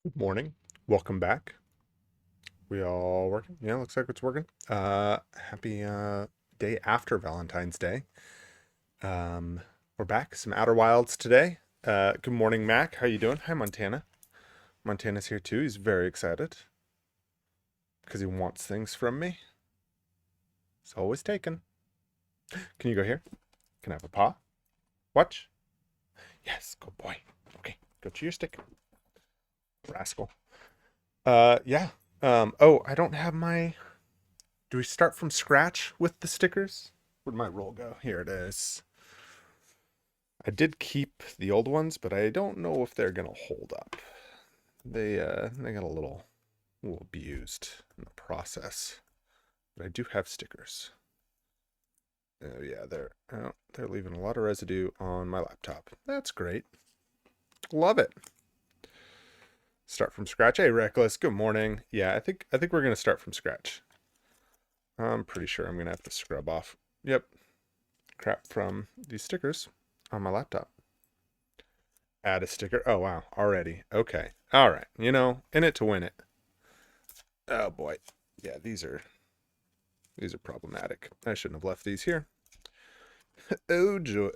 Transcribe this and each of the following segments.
Good morning. Welcome back. We all working? Yeah, looks like it's working. Happy day after Valentine's Day. Um, we're back. Some Outer Wilds today. Good morning, Mac. How you doing? Hi, Montana. Montana's here too. He's very excited because he wants things from me. He's always taken. Can you go here? Can I have a paw? Watch. Yes, good boy. Okay, go to your stick. Rascal. Yeah. Oh, I don't have my Do we start from scratch with the stickers? Where'd my roll go? Here it is. I did keep the old ones, but I don't know if they're gonna hold up. They got a little abused in the process. But I do have stickers. Oh yeah, they're leaving a lot of residue on my laptop. That's great. Love it. Start from scratch. Hey Reckless, good morning. Yeah, I think we're gonna start from scratch. I'm pretty sure I'm gonna have to scrub off. Yep, crap from these stickers on my laptop. Add a sticker. Oh wow, already. Okay. All right. In it to win it. Oh boy. Yeah, these are problematic. I shouldn't have left these here. Oh joy.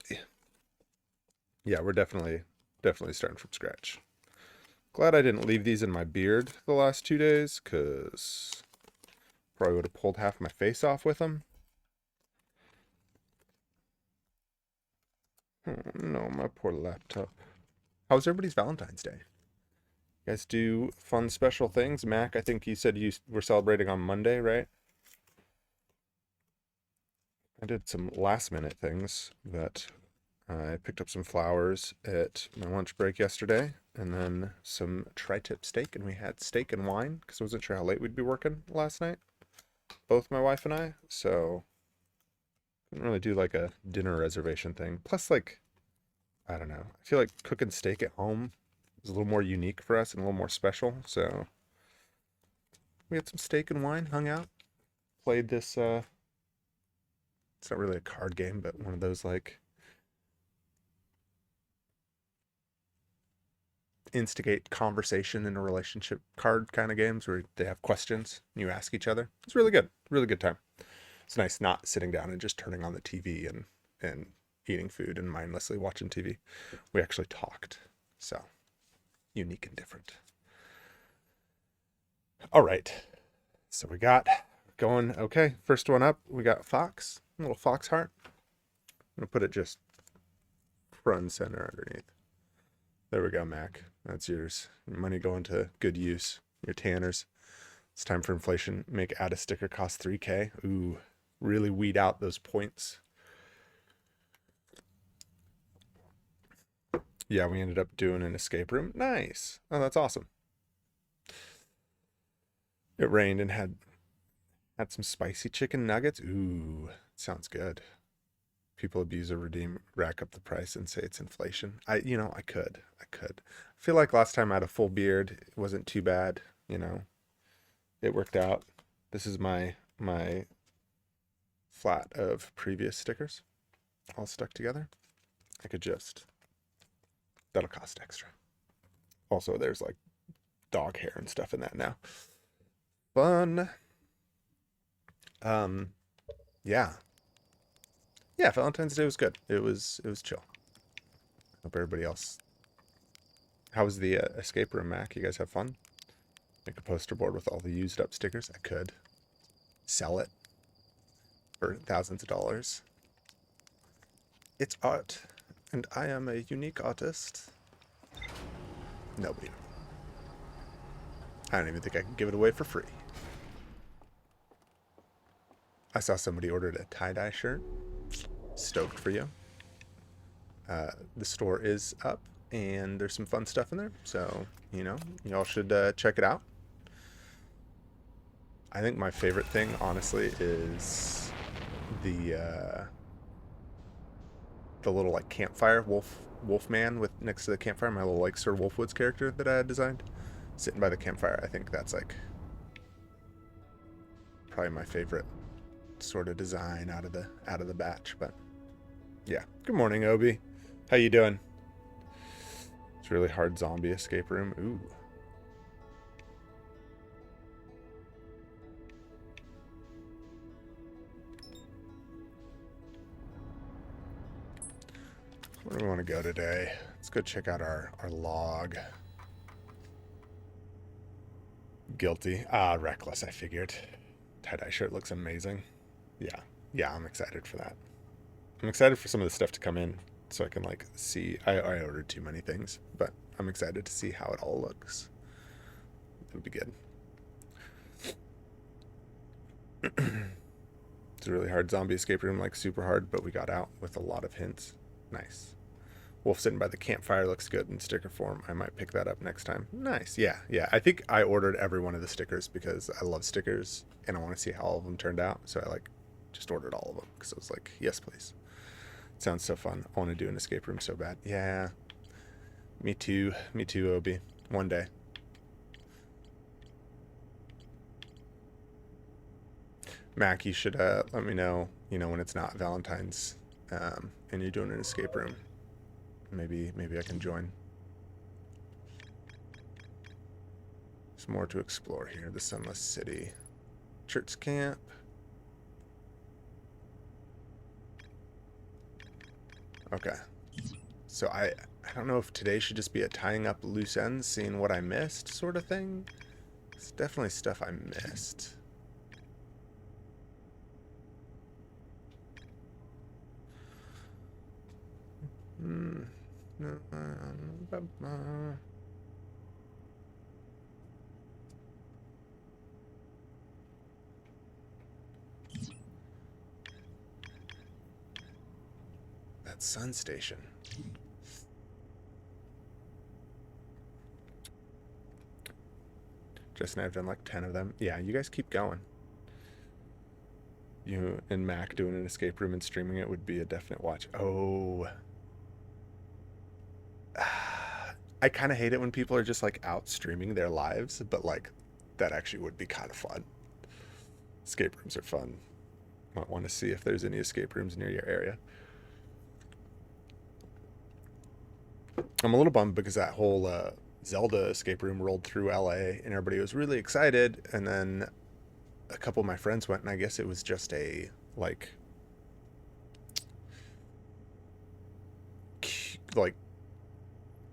Yeah, we're definitely starting from scratch. Glad I didn't leave these in my beard the last 2 days, cause probably would have pulled half my face off with them. Oh no, my poor laptop. How was everybody's Valentine's Day? You guys do fun special things? Mac, I think you said you were celebrating on Monday, right? I did some last minute things that I picked up some flowers at my lunch break yesterday and then some tri-tip steak, and we had steak and wine because I wasn't sure how late we'd be working last night, both my wife and I. So couldn't really do like a dinner reservation thing. Plus, like, I don't know. I feel like cooking steak at home is a little more unique for us and a little more special. So we had some steak and wine, hung out, played this it's not really a card game, but one of those like instigate conversation in a relationship card kind of games where they have questions and you ask each other. It's really good. Really good time. It's nice not sitting down and just turning on the TV and eating food and mindlessly watching TV. We actually talked. So, unique and different. All right. So we got going okay. First one up, we got Fox, a little fox heart. I'm going to put it just front and center underneath. There we go, Mac. That's yours. Your money going to good use. Your tanners. It's time for inflation. Make add a sticker cost 3K. Ooh, really weed out those points. Yeah, we ended up doing an escape room. Nice. Oh, that's awesome. It rained and had some spicy chicken nuggets. Ooh, sounds good. People abuse or redeem, rack up the price and say it's inflation. I could. I feel like last time I had a full beard, it wasn't too bad, you know. It worked out. This is my flat of previous stickers all stuck together. I could just That'll cost extra. Also, there's like dog hair and stuff in that now. Fun. Um yeah. Yeah, Valentine's Day was good. It was chill. Hope everybody else. How was the escape room, Mac? You guys have fun? Make a poster board with all the used up stickers. I could sell it for thousands of dollars. It's art, and I am a unique artist. Nobody. I don't even think I can give it away for free. I saw somebody ordered a tie-dye shirt. Stoked for you. The store is up, and there's some fun stuff in there. So, y'all should check it out. I think my favorite thing, honestly, is the the little like campfire wolf man with next to the campfire. My little like Sir Wolfwood's character that I had designed, sitting by the campfire. I think that's like probably my favorite sort of design out of the batch. But yeah, good morning, Obi. How you doing? It's a really hard zombie escape room. Ooh. Where do we want to go today? Let's go check out our log. Guilty. Reckless, I figured. Tie-dye shirt looks amazing. Yeah, I'm excited for that. I'm excited for some of the stuff to come in so I can like see. I ordered too many things, but I'm excited to see how it all looks. It'll be good. It's a really hard zombie escape room, like super hard, but we got out with a lot of hints. Nice. Wolf sitting by the campfire looks good in sticker form. I might pick that up next time. Nice. Yeah. I think I ordered every one of the stickers because I love stickers and I want to see how all of them turned out. So I like just ordered all of them because I was like, yes, please. Sounds so fun. I want to do an escape room so bad. Yeah. Me too, Obi. One day. Mac, you should let me know, when it's not Valentine's and you're doing an escape room. Maybe I can join. There's more to explore here. The Sunless City. Church Camp. Okay. So I don't know if today should just be a tying up loose ends, seeing what I missed sort of thing. It's definitely stuff I missed. That sun station. Just and I've done like 10 of them. Yeah, you guys keep going. You and Mac doing an escape room and streaming it would be a definite watch. Oh. I kind of hate it when people are just like out streaming their lives, but like that actually would be kind of fun. Escape rooms are fun. Might want to see if there's any escape rooms near your area. I'm a little bummed because that whole Zelda escape room rolled through LA and everybody was really excited, and then a couple of my friends went and I guess it was just a like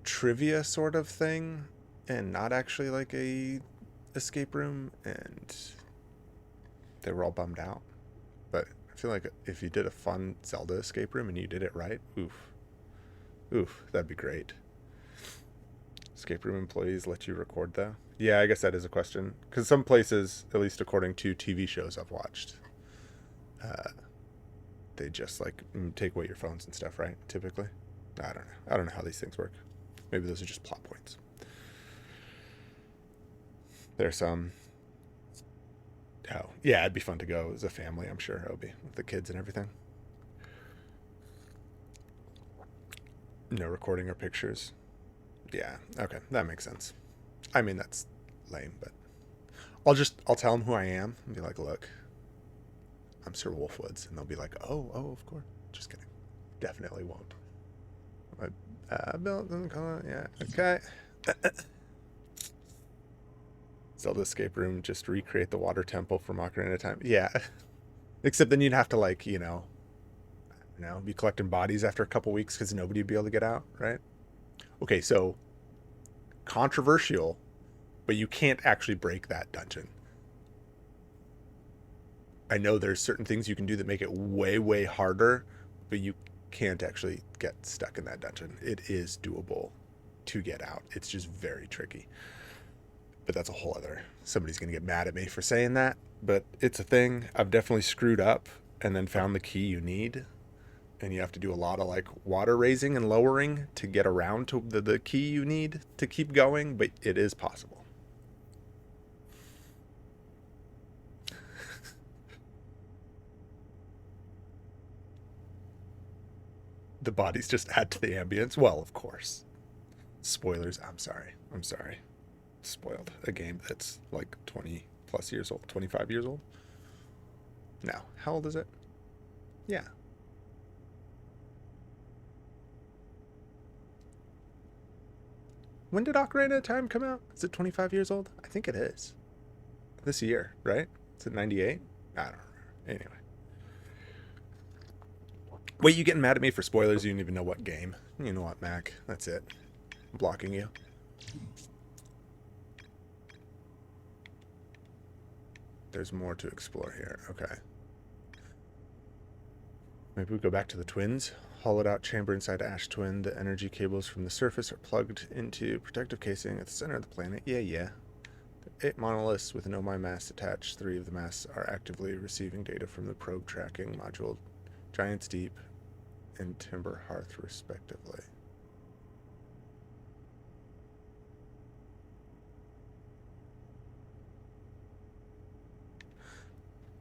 trivia sort of thing and not actually like a escape room, and they were all bummed out. But I feel like if you did a fun Zelda escape room and you did it right, oof, that'd be great. Escape room employees let you record though? Yeah, I guess that is a question, because some places, at least according to TV shows I've watched, they just like take away your phones and stuff, right? Typically. I don't know how these things work. Maybe those are just plot points. There's some. Oh, yeah, it'd be fun to go as a family, I'm sure, Obi, with the kids and everything. No recording or pictures. Yeah, okay, that makes sense. I mean, that's lame, but I'll tell them who I am and be like, look, I'm Sir Wolfwoods, and they'll be like, oh, of course. Just kidding. Definitely won't. Built in the color, yeah, okay. Zelda escape room, just recreate the water temple from Ocarina of Time. Yeah. Except then you'd have to like, be collecting bodies after a couple weeks because nobody would be able to get out, right? Okay, so controversial, but you can't actually break that dungeon. I know there's certain things you can do that make it way, way harder, but you can't actually get stuck in that dungeon. It is doable to get out. It's just very tricky. But that's a whole other... Somebody's going to get mad at me for saying that, but it's a thing. I've definitely screwed up and then found the key you need. And you have to do a lot of like water raising and lowering to get around to the key you need to keep going, but it is possible. The bodies just add to the ambience. Well, of course. Spoilers. I'm sorry. Spoiled a game that's like 20 plus years old, 25 years old. No. How old is it? Yeah. When did Ocarina of Time come out? Is it 25 years old? I think it is. This year, right? Is it 98? I don't remember. Anyway. Wait, you getting mad at me for spoilers? You didn't even know what game. You know what, Mac? That's it. I'm blocking you. There's more to explore here. Okay. Maybe we go back to the twins. Hollowed out chamber inside Ash Twin. The energy cables from the surface are plugged into protective casing at the center of the planet. Yeah. 8 monoliths with no my mass attached. 3 of the masts are actively receiving data from the probe tracking module. Giant's Deep and Timber Hearth, respectively.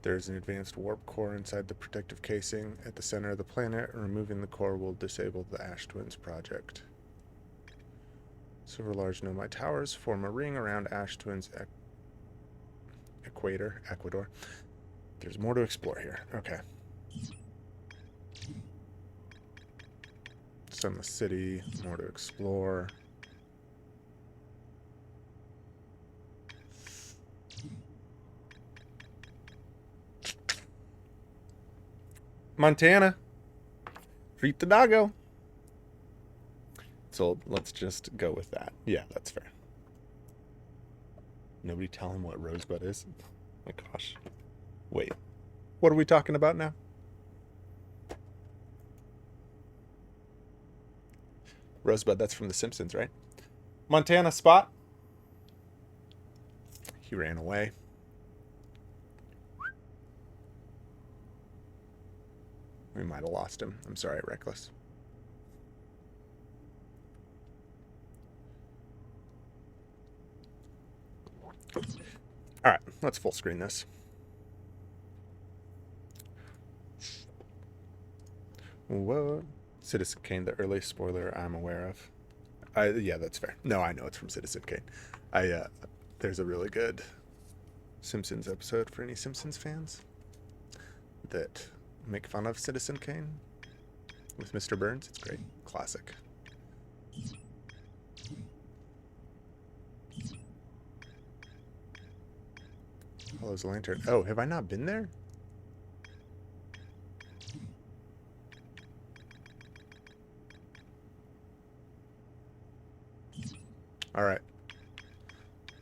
There's an advanced warp core inside the protective casing at the center of the planet. Removing the core will disable the Ash Twins project. Several large nomai towers form a ring around Ash Twins' Ecuador. There's more to explore here. Okay. Sunless City, more to explore. Montana. Treat the doggo. So let's just go with that. Yeah, that's fair. Nobody tell him what Rosebud is. Oh my gosh. Wait. What are we talking about now? Rosebud, that's from The Simpsons, right? Montana Spot. He ran away. We might have lost him. I'm sorry, Reckless. Alright, let's full screen this. What? Citizen Kane, the earliest spoiler I'm aware of. Yeah, that's fair. No, I know it's from Citizen Kane. There's a really good Simpsons episode for any Simpsons fans that make fun of Citizen Kane with Mr. Burns. It's great. Classic. Hollow's Lantern. Oh, have I not been there? All right.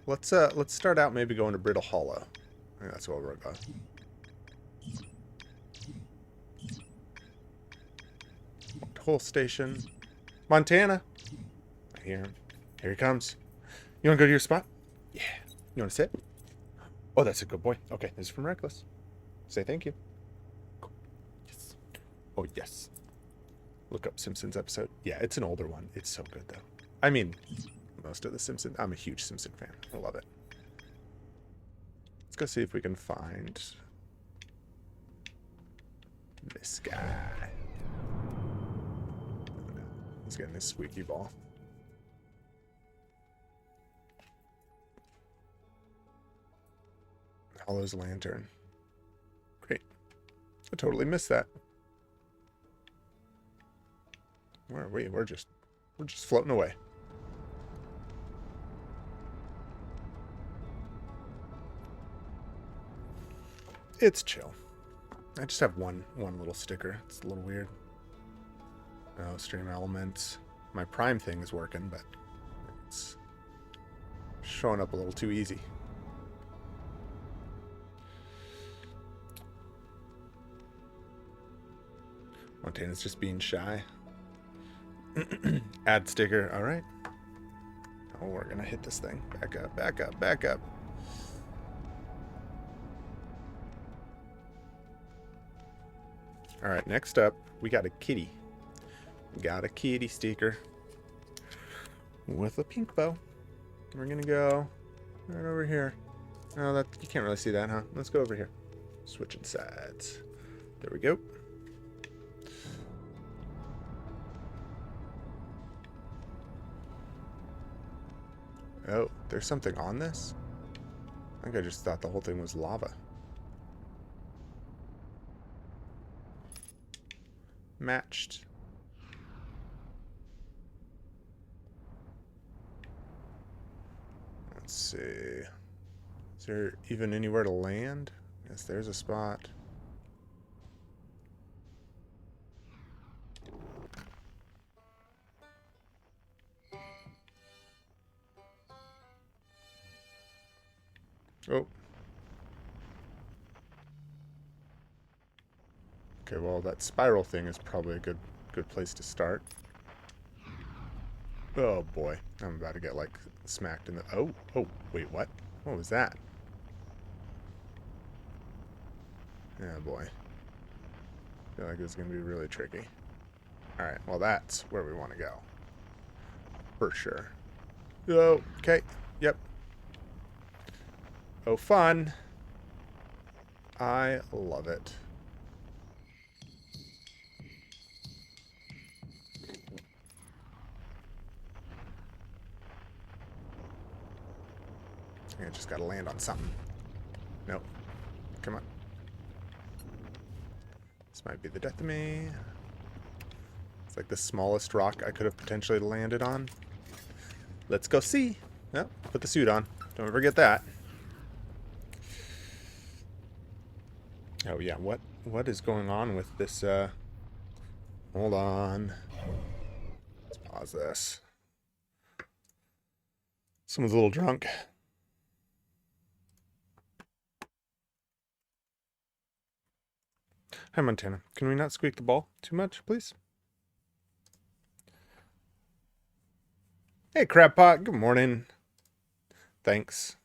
Let's start out maybe going to Brittle Hollow. I think that's what we're going. Whole station. Montana. I hear him. Here he comes. You want to go to your spot? Yeah. You want to sit? Oh, that's a good boy. Okay, this is from Reckless. Say thank you. Yes. Oh, yes. Look up Simpsons episode. Yeah, it's an older one. It's so good, though. I mean, most of the Simpsons. I'm a huge Simpson fan. I love it. Let's go see if we can find this guy. He's getting his squeaky ball. Hollow's Lantern. Great. I totally missed that. Where are we? We're just floating away. It's chill. I just have one little sticker. It's a little weird. Oh, stream elements. My prime thing is working, but it's showing up a little too easy. Montana's just being shy. Add sticker. All right. Oh, we're gonna hit this thing. Back up, back up, back up. All right, next up, we got a kitty. We got a kitty sticker with a pink bow. We're gonna go right over here. Oh, that you can't really see that, huh? Let's go over here. Switching sides. There we go. Oh, there's something on this? I think I just thought the whole thing was lava. Matched. Let's see. Is there even anywhere to land? Yes, there's a spot. Oh. Okay, well, that spiral thing is probably a good place to start. Oh boy, I'm about to get like smacked in the. Oh, wait, what? What was that? Yeah, boy. I feel like this is gonna be really tricky. All right, well, that's where we want to go, for sure. Oh, okay, yep. Oh, fun. I love it. I just gotta land on something. Nope. Come on. This might be the death of me. It's like the smallest rock I could have potentially landed on. Let's go see. Yep, put the suit on. Don't forget that. Oh yeah, what is going on with this hold on. Let's pause this. Someone's a little drunk. Hi, Montana. Can we not squeak the ball too much, please? Hey, Crabpot. Good morning. Thanks.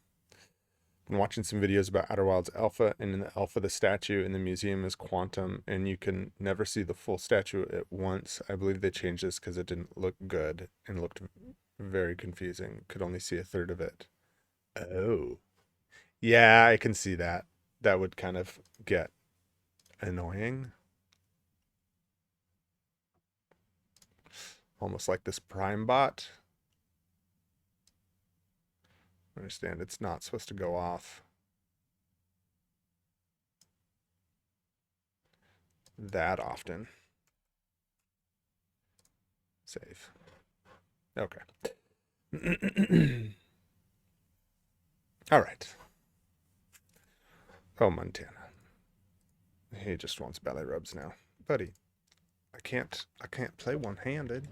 Been watching some videos about Outer Wilds Alpha, and in the Alpha, the statue in the museum is quantum, and you can never see the full statue at once. I believe they changed this because it didn't look good and looked very confusing. Could only see a third of it. Oh. Yeah, I can see that. That would kind of get annoying. Almost like this Prime bot. I understand it's not supposed to go off that often. Save. Okay. All right. Oh, Montana. He just wants belly rubs now. Buddy, I can't play one-handed.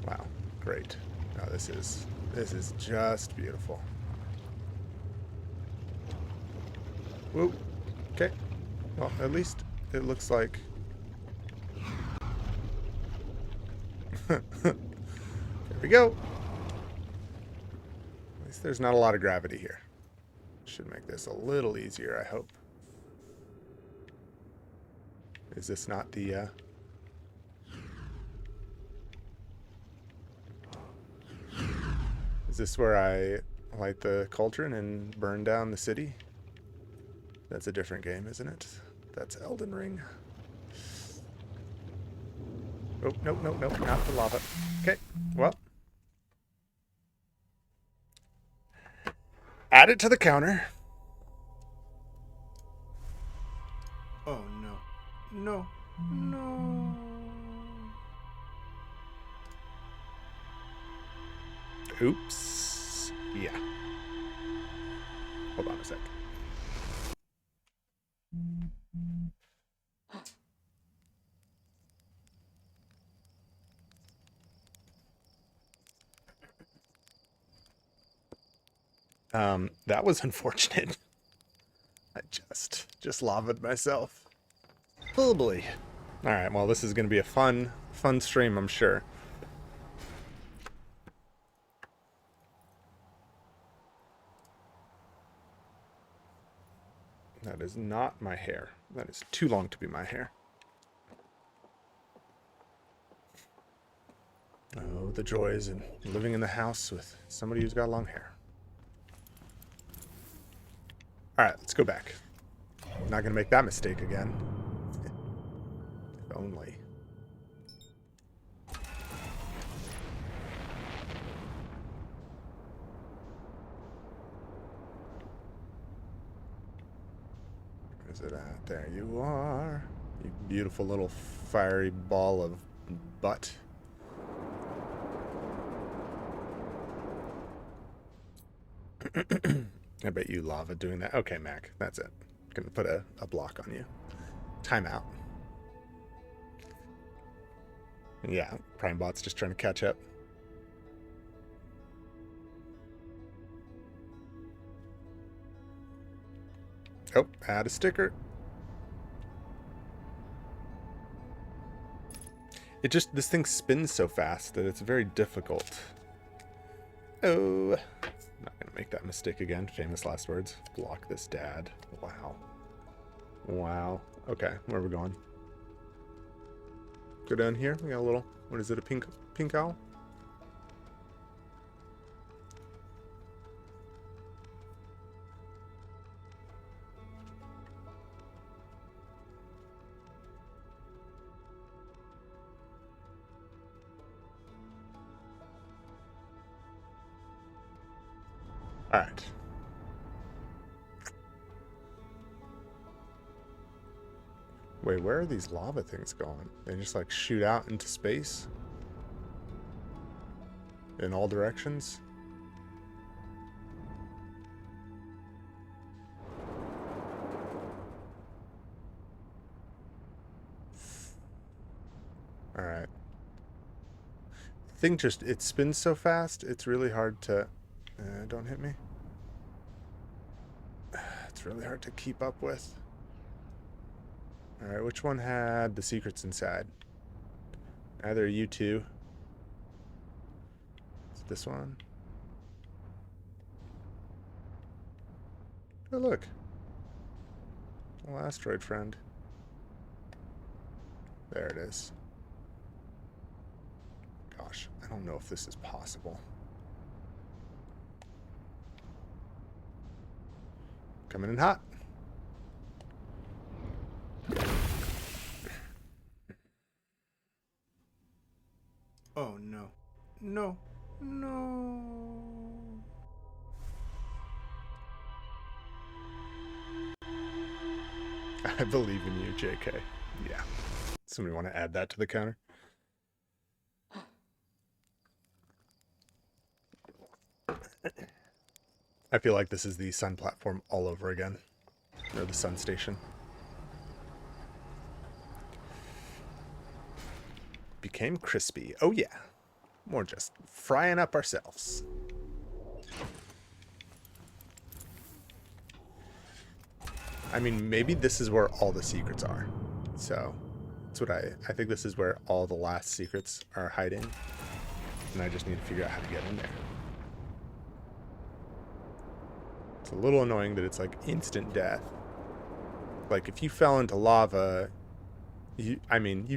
Wow, great. Now this is just beautiful. Whoa. Okay. Well, at least it looks like there we go. At least there's not a lot of gravity here. Should make this a little easier, I hope. Is this not the Is this where I light the cauldron and burn down the city? That's a different game, isn't it? That's Elden Ring. Oh, nope, not the lava. Okay, well. Add it to the counter. Oh, no. No. No. Oops. Yeah. Hold on a sec. That was unfortunate. I just lavaed myself. Oh boy. All right, well, this is going to be a fun stream, I'm sure. That is not my hair. That is too long to be my hair. Oh, the joys in living in the house with somebody who's got long hair. All right, let's go back. Not going to make that mistake again. If only. Where is it at? There you are. You beautiful little fiery ball of butt. I bet you lava doing that. Okay, Mac, that's it. Gonna put a block on you. Timeout. Yeah, Prime Bot's just trying to catch up. Oh, add a sticker. This thing spins so fast that it's very difficult. Oh, not gonna make that mistake again. Famous last words. Block this dad. Wow. Wow. Okay, where are we going? Go down here. We got a little, what is it, a pink owl? Alright. Wait, where are these lava things going? They just like shoot out into space? In all directions? Alright. Thing just, it spins so fast, it's really hard to... don't hit me. It's really hard to keep up with. Alright, which one had the secrets inside? Either you two. Is it this one? Oh, look. Oh, asteroid friend. There it is. Gosh, I don't know if this is possible. Coming in hot. Oh, no. No. No. I believe in you, JK. Yeah. Somebody want to add that to the counter? I feel like this is the sun platform all over again. Or the sun station. Became crispy. Oh yeah. We're just frying up ourselves. I mean, maybe this is where all the secrets are. So, that's what I think this is where all the last secrets are hiding. And I just need to figure out how to get in there. It's a little annoying that it's like instant death. Like, if you fell into lava, you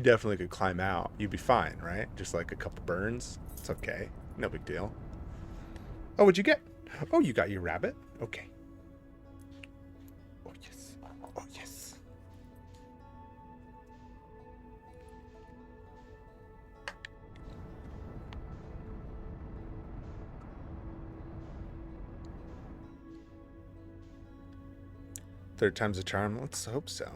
definitely could climb out. You'd be fine, right? Just like a couple burns. It's okay. No big deal. Oh, what'd you get? Oh, you got your rabbit? Okay. Oh, yes. Oh, yes. Third time's a charm? Let's hope so.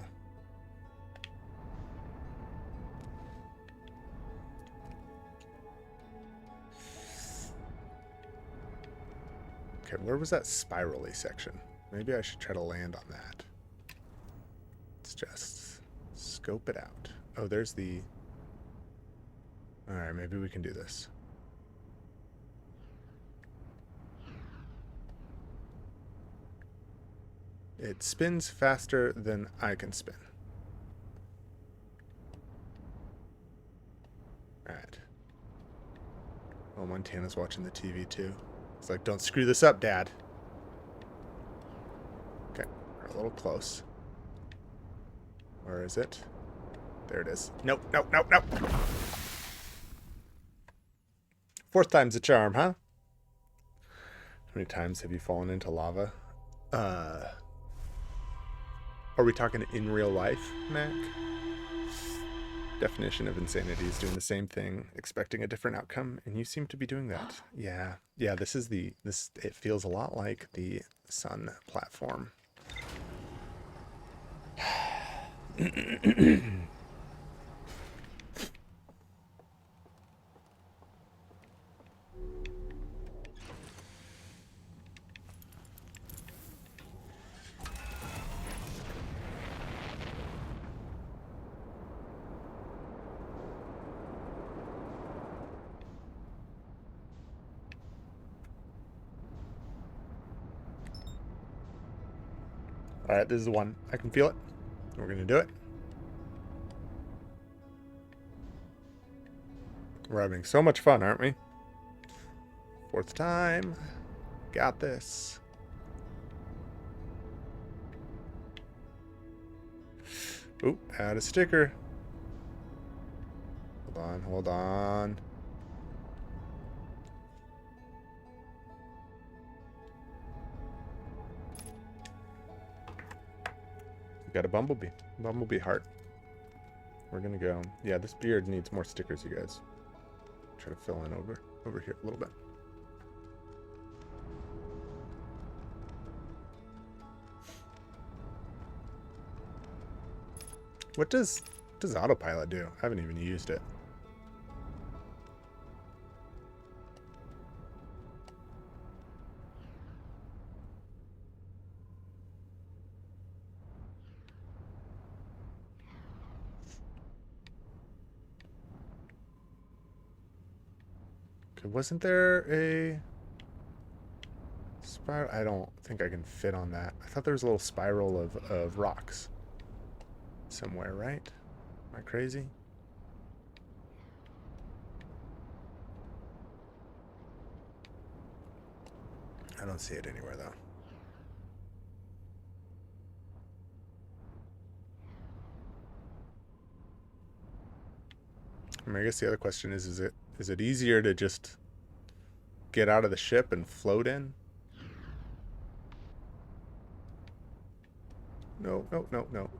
Okay, where was that spirally section? Maybe I should try to land on that. Let's just scope it out. Oh, there's the... Alright, maybe we can do this. It spins faster than I can spin. Alright. Oh, Montana's watching the TV too. It's like, don't screw this up, Dad. Okay, we're a little close. Where is it? There it is. Nope, nope, nope, nope. Fourth time's a charm, huh? How many times have you fallen into lava? Are we talking in real life, Mac? Definition of insanity is doing the same thing, expecting a different outcome, and you seem to be doing that. Yeah, this is it feels a lot like the sun platform. Alright, this is the one. I can feel it. We're going to do it. We're having so much fun, aren't we? Fourth time. Got this. Ooh, add a sticker. Hold on, hold on. We got a bumblebee. Bumblebee heart. We're gonna go. Yeah, this beard needs more stickers, you guys. Try to fill in over here a little bit. What does autopilot do? I haven't even used it. Okay, wasn't there a spiral? I don't think I can fit on that. I thought there was a little spiral of rocks somewhere, right? Am I crazy? I don't see it anywhere, though. I mean, I guess the other question is it easier to just get out of the ship and float in? No, no, no, no.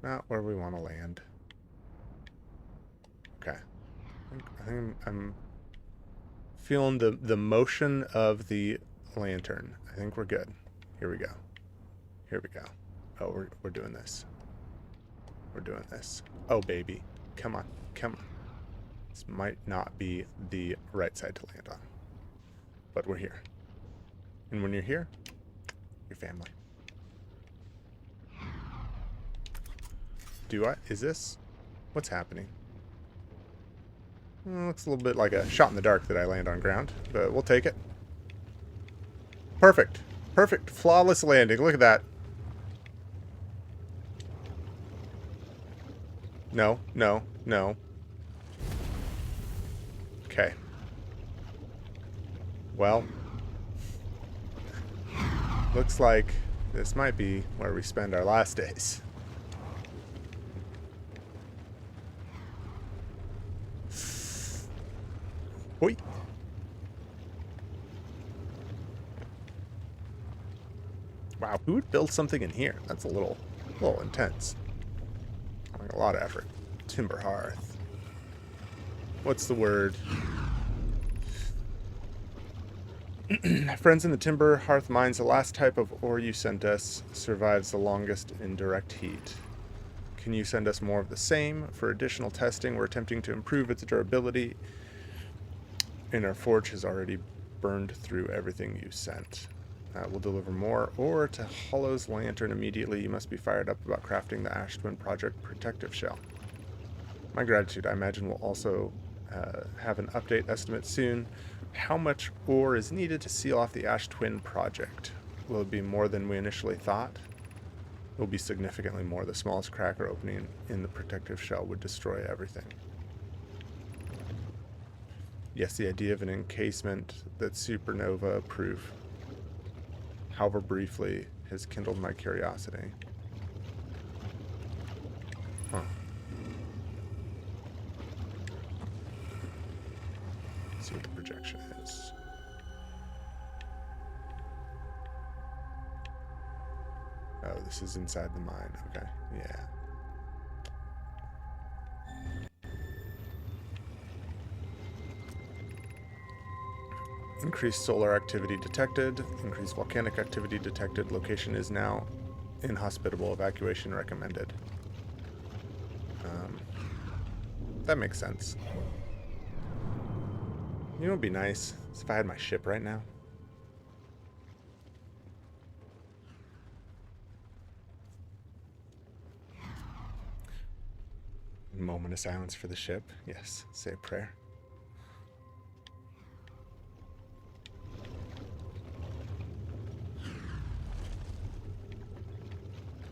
Not where we want to land. Okay. I think I'm feeling the motion of the lantern. I think we're good. Here we go. Here we go. Oh, we're doing this. We're doing this. Oh, baby. Come on. Come on. This might not be the right side to land on. But we're here. And when you're here, your family. Is this? What's happening? Well, looks a little bit like a shot in the dark that I land on ground, but we'll take it. Perfect. Perfect. Flawless landing. Look at that. No, no, no. Okay. Well, looks like this might be where we spend our last days. Oi. Wow, who would build something in here? That's a little intense. Like a lot of effort. Timber hearth. What's the word? Friends in the timber hearth mines, the last type of ore you sent us survives the longest in direct heat. Can you send us more of the same? For additional testing, we're attempting to improve its durability, and our forge has already burned through everything you sent. We'll deliver more ore to Hollow's lantern immediately. You must be fired up about crafting the Ash Twin Project protective shell. My gratitude. I imagine we'll also have an update estimate soon. How much ore is needed to seal off the Ash Twin Project? Will it be more than we initially thought? It will be significantly more. The smallest crack or opening in the protective shell would destroy everything. Yes, the idea of an encasement that's supernova proof, however briefly, has kindled my curiosity. Huh. Let's see what the projection is. Oh, this is inside the mine. Okay, yeah. Increased solar activity detected. Increased volcanic activity detected. Location is now inhospitable. Evacuation recommended. That makes sense. You know what would be nice? Is if I had my ship right now. Moment of silence for the ship. Yes, say a prayer.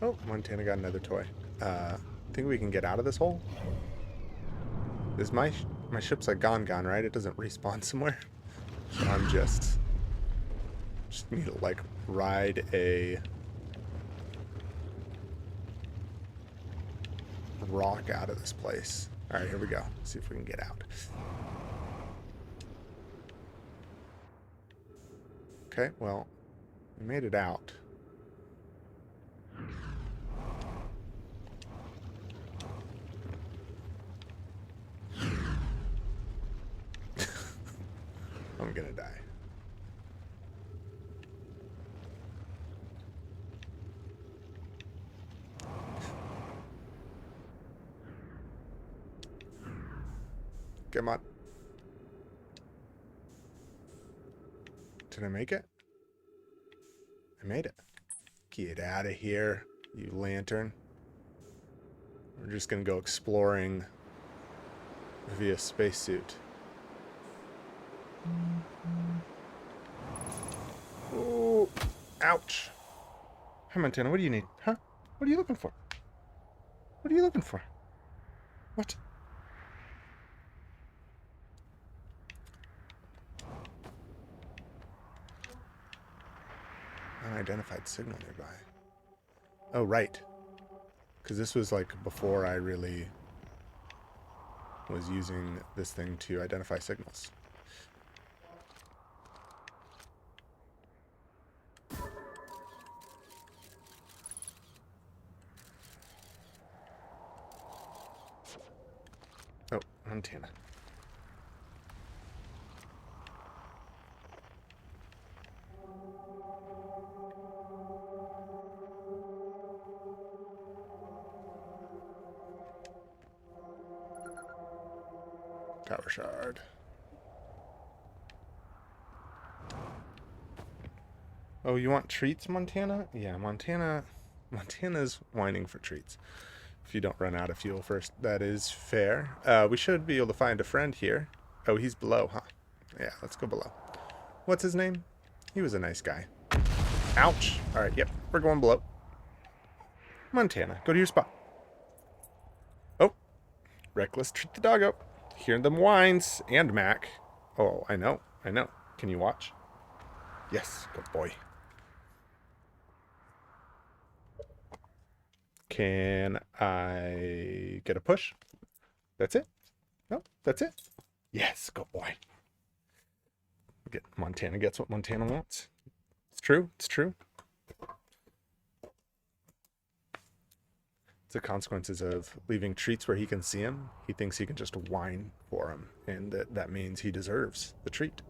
Oh, Montana got another toy. Think we can get out of this hole? Is my ship's like gone, right? It doesn't respawn somewhere. So I'm just need to like ride a rock out of this place. All right, here we go. See if we can get out. Okay, well, we made it out. I'm gonna die. Come on. Did I make it? I made it. Get out of here, you lantern. We're just gonna go exploring via spacesuit. Oh, ouch. Hey, Montana, what do you need? Huh? What are you looking for? What are you looking for? What? Unidentified signal nearby. Oh, right. Because this was like before I really was using this thing to identify signals. Oh, Montana. Power shard. Oh, you want treats, Montana? Yeah, Montana's whining for treats. If you don't run out of fuel first, that is fair. We should be able to find a friend here. Oh, he's below, huh? Yeah, let's go below. What's his name? He was a nice guy. Ouch. All right, yep, we're going below. Montana, go to your spot. Oh, Reckless, treat the doggo. Hear them whines. And Mac. Oh, I know. Can you watch? Yes, good boy. Can I get a push? That's it? No, that's it? Yes, good boy. Montana gets what Montana wants. It's true. It's true. It's the consequences of leaving treats where he can see him. He thinks he can just whine for him, and that means he deserves the treat.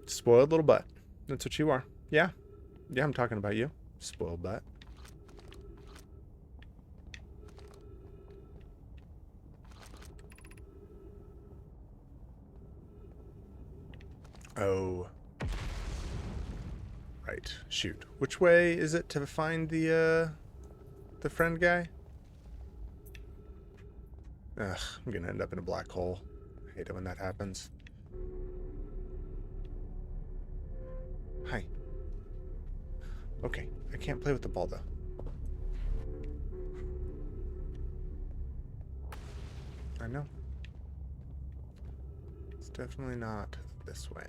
Spoiled little butt. That's what you are. Yeah. Yeah, I'm talking about you. Spoiled butt. Oh. Right. Shoot. Which way is it to find the friend guy? Ugh, I'm gonna end up in a black hole. I hate it when that happens. Hi. Okay, I can't play with the ball though. I know. It's definitely not this way.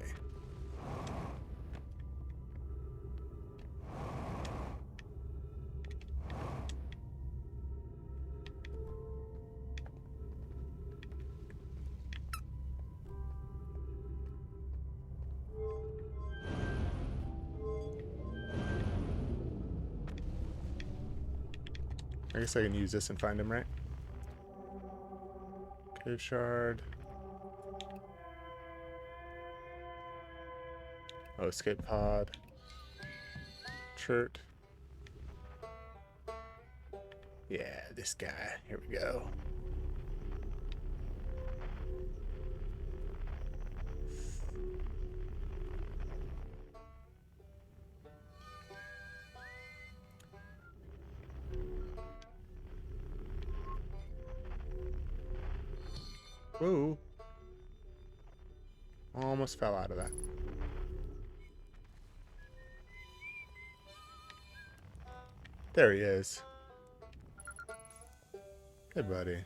I guess I can use this and find him, right? Cave shard. Oh, escape pod. Shirt. Yeah, this guy. Here we go. Whoa. Almost fell out of that. There he is. Hey, buddy.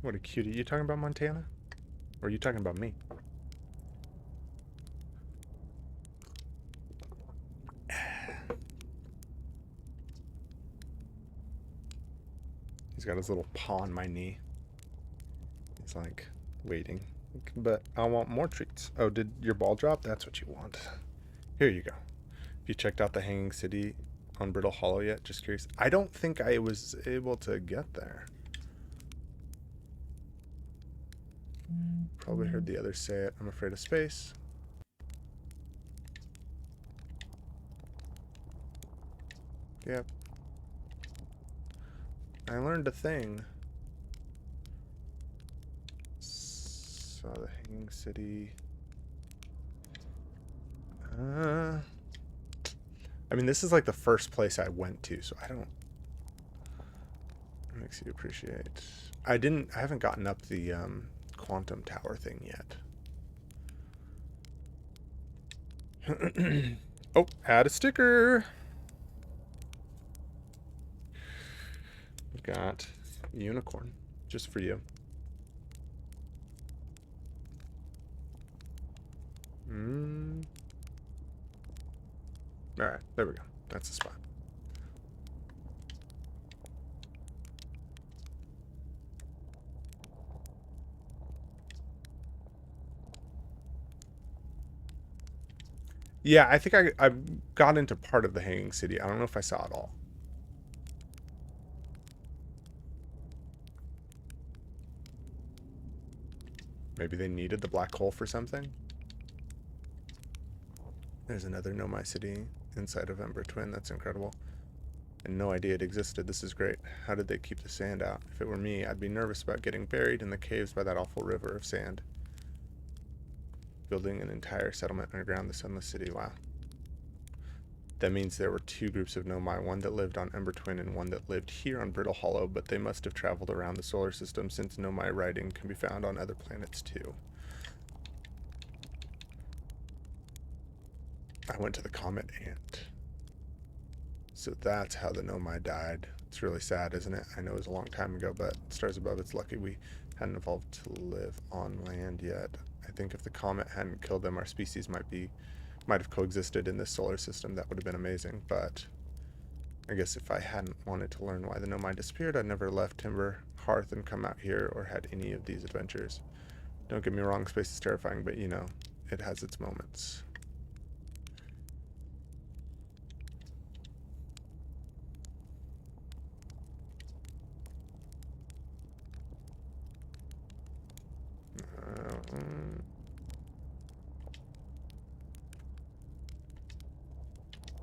What a cutie. You talking about Montana? Or are you talking about me? He's got his little paw on my knee. He's like, waiting. But I want more treats. Oh, did your ball drop? That's what you want. Here you go. Have you checked out the Hanging City on Brittle Hollow yet? Just curious. I don't think I was able to get there. Probably heard the others say it. I'm afraid of space. Yep. I learned a thing. Saw the Hanging City. I mean, this is like the first place I went to, so I don't... It makes you appreciate... I haven't gotten up the quantum tower thing yet. Oh, add a sticker! We've got unicorn, just for you. Alright, there we go. That's the spot. Yeah, I think I got into part of the Hanging City. I don't know if I saw it all. Maybe they needed the black hole for something? There's another Nomai City inside of Ember Twin. That's incredible. And no idea it existed. This is great. How did they keep the sand out? If it were me, I'd be nervous about getting buried in the caves by that awful river of sand. Building an entire settlement underground the Sunless City. Wow. That means there were two groups of Nomai, one that lived on Ember Twin and one that lived here on Brittle Hollow, but they must have traveled around the solar system since Nomai writing can be found on other planets too. I went to the comet Ant. So that's how the Nomai died. It's really sad, isn't it? I know it was a long time ago, but stars above, it's lucky we hadn't evolved to live on land yet. I think if the comet hadn't killed them, our species might have coexisted in this solar system. That would have been amazing, but I guess if I hadn't wanted to learn why the Nomai disappeared, I'd never left Timber Hearth and come out here or had any of these adventures. Don't get me wrong, space is terrifying, but you know, it has its moments.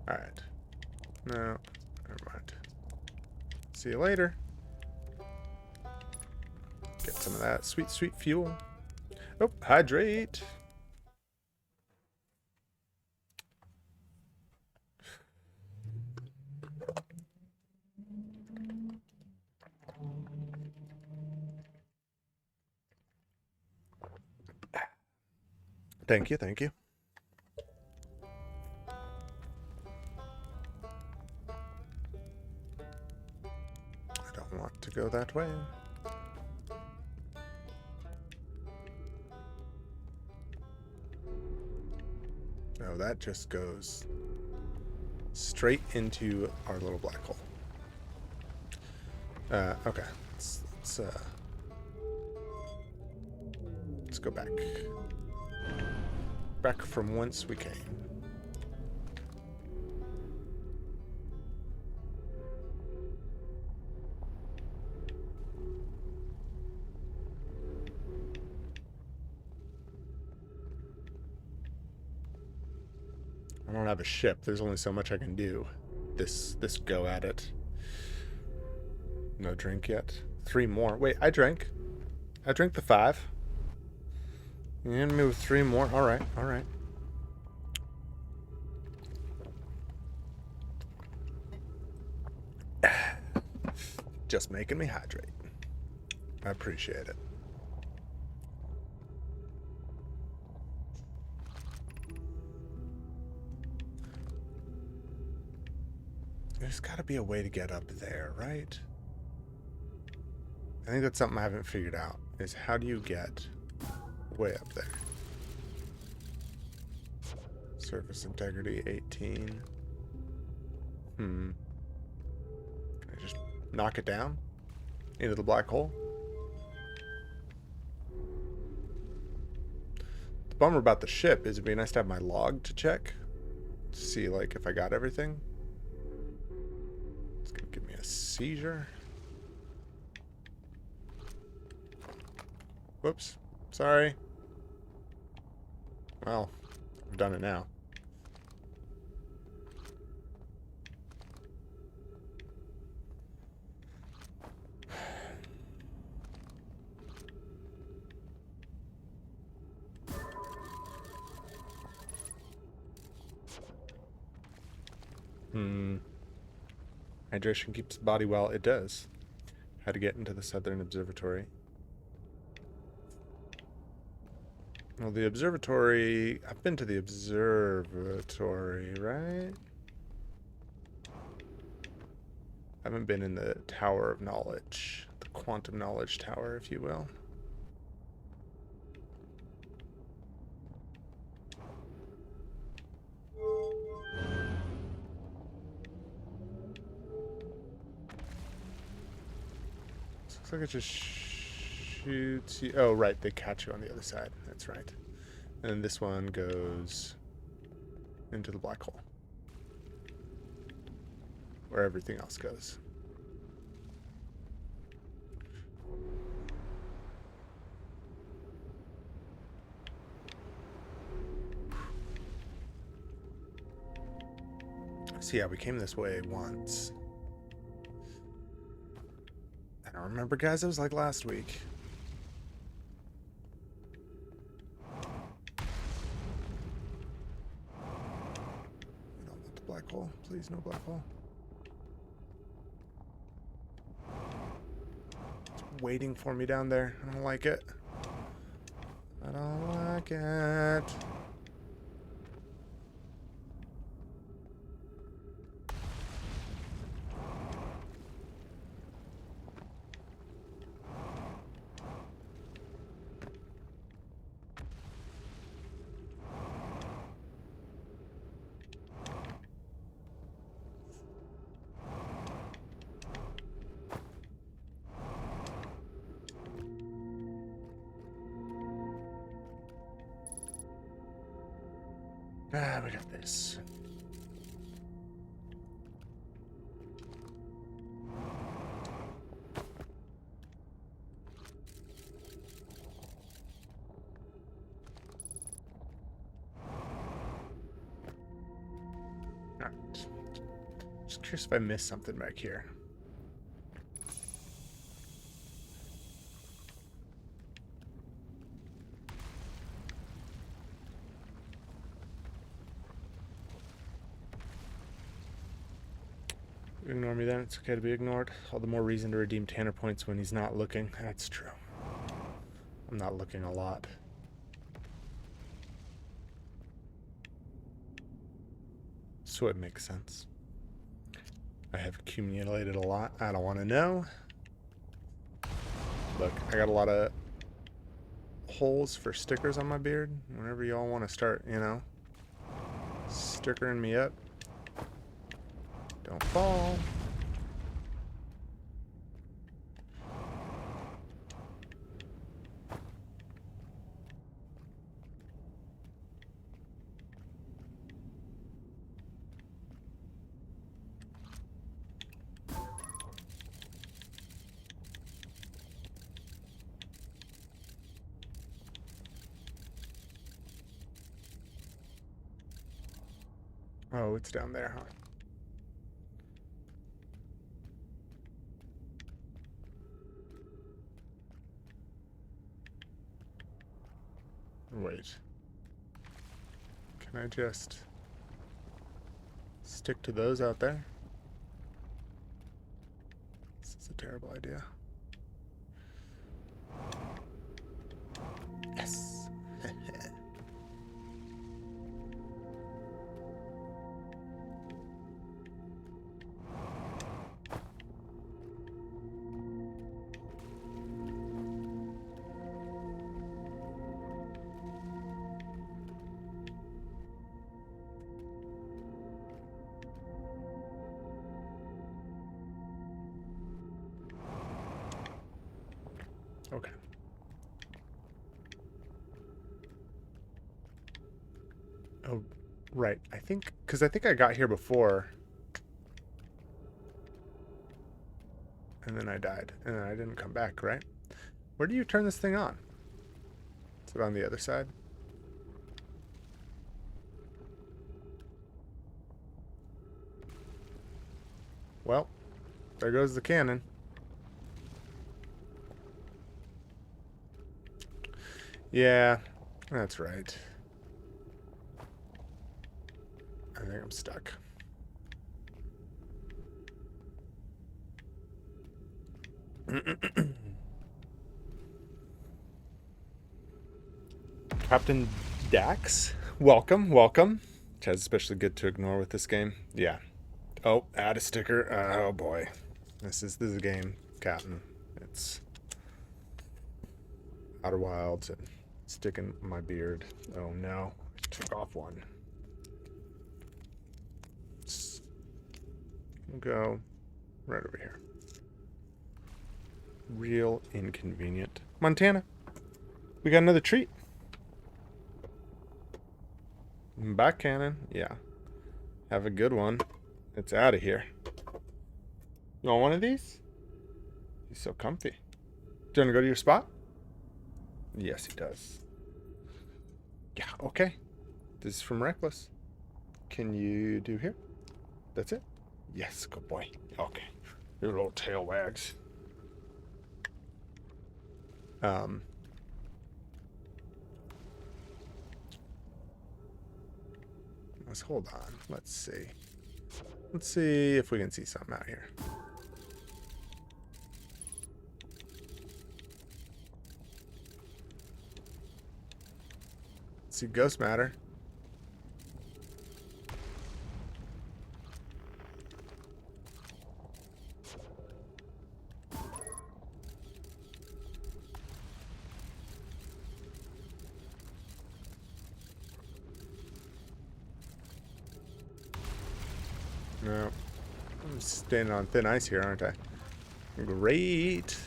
Alright. No, never mind. See you later. Get some of that sweet, sweet fuel. Oh, hydrate. Thank you, thank you. I don't want to go that way. No, that just goes straight into our little black hole. Okay. Let's go back. Back from whence we came. I don't have a ship. There's only so much I can do. This go at it. No drink yet. 3 more. Wait, I drank. I drank the 5. You hit me with 3 more. Alright, alright. Just making me hydrate. I appreciate it. There's got to be a way to get up there, right? I think that's something I haven't figured out, is how do you get way up there? Surface integrity 18. Can I just knock it down into the black hole? The bummer about the ship is it'd be nice to have my log to check. To see, like, if I got everything. It's gonna give me a seizure. Whoops. Sorry. Well, I've done it now. Hydration keeps the body well. It does. How to get into the Southern Observatory. Well, the observatory... I've been to the observatory, right? I haven't been in the Tower of Knowledge. The Quantum Knowledge Tower, if you will. Looks like it just shoots you. Oh, right. They catch you on the other side. That's right. And this one goes into the black hole, where everything else goes. So yeah, we came this way once. I don't remember, guys. It was like last week. I don't want the black hole. Please, no black hole. It's waiting for me down there. I don't like it. I don't like it. Ah, we got this. Alright. Just curious if I missed something back here. Ignore me then. It's okay to be ignored. All the more reason to redeem Tanner points when he's not looking. That's true. I'm not looking a lot. So it makes sense. I have accumulated a lot. I don't want to know. Look, I got a lot of holes for stickers on my beard. Whenever y'all want to start, you know, stickering me up. Don't fall. Oh, it's down there, huh? Wait. Can I just stick to those out there? This is a terrible idea. Yes. Right. I think, because I think I got here before. And then I died. And then I didn't come back, right? Where do you turn this thing on? Is it on the other side? Well, there goes the cannon. Yeah, that's right. I think I'm stuck. Captain Dax, welcome, welcome. Chad's especially good to ignore with this game. Yeah. Oh, add a sticker. Oh boy, this is a game, Captain. It's Outer Wilds and sticking my beard. Oh no, I took off one. We'll go right over here. Real inconvenient. Montana, we got another treat. Back cannon, yeah. Have a good one. It's out of here. You want one of these? He's so comfy. Do you want to go to your spot? Yes, he does. Yeah, okay. This is from Reckless. Can you do here? That's it? Yes, good boy. Okay. Your little tail wags. Let's hold on. Let's see. Let's see if we can see something out here. Let's see ghost matter. No. I'm standing on thin ice here, aren't I? Great.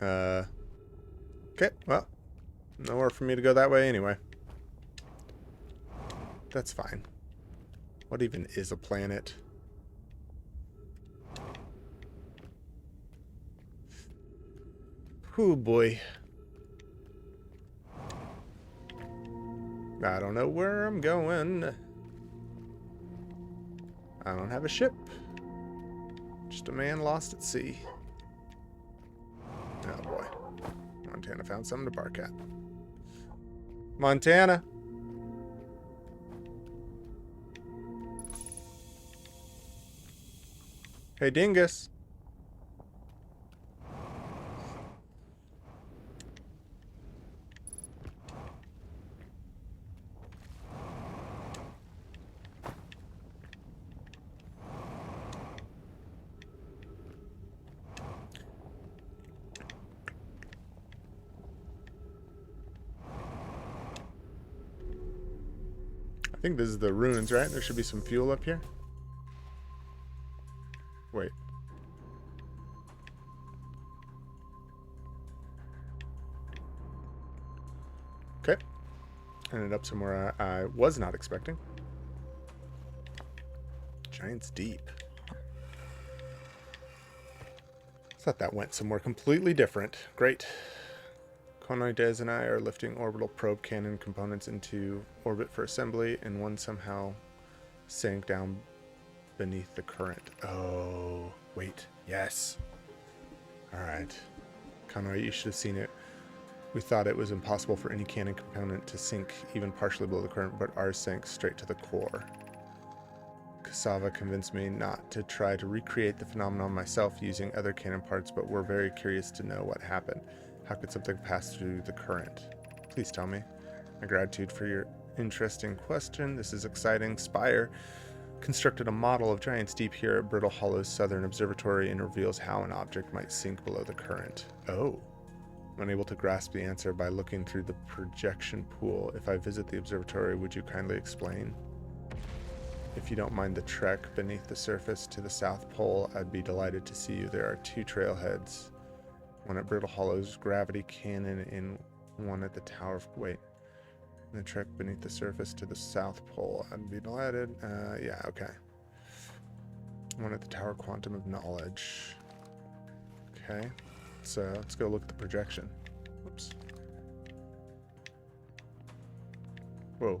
Okay, well, nowhere for me to go that way anyway. That's fine. What even is a planet? Oh boy. I don't know where I'm going. I don't have a ship. Just a man lost at sea. Oh boy. Montana found something to bark at. Montana! Hey, dingus! I think this is the ruins, right? There should be some fuel up here. Wait. Okay. Ended up somewhere I was not expecting. Giant's Deep. Thought that went somewhere completely different. Great. Connoides and I are lifting orbital probe cannon components into orbit for assembly, and one somehow sank down beneath the current. Oh, wait. Yes. All right. Conroy, you should have seen it. We thought it was impossible for any cannon component to sink even partially below the current, but ours sank straight to the core. Cassava convinced me not to try to recreate the phenomenon myself using other cannon parts, but we're very curious to know what happened. How could something pass through the current? Please tell me. My gratitude for your interesting question. This is exciting. Spire constructed a model of Giant's Deep here at Brittle Hollow's Southern Observatory and reveals how an object might sink below the current. Oh. I'm unable to grasp the answer by looking through the projection pool. If I visit the observatory, would you kindly explain? If you don't mind the trek beneath the surface to the South Pole, I'd be delighted to see you. There are 2 trailheads. One at Brittle Hollow's gravity cannon and one at the Tower of... Wait. And the trek beneath the surface to the South Pole. I'd be delighted. Yeah, okay. One at the Tower Quantum of Knowledge. Okay. So let's go look at the projection. Whoops. Whoa.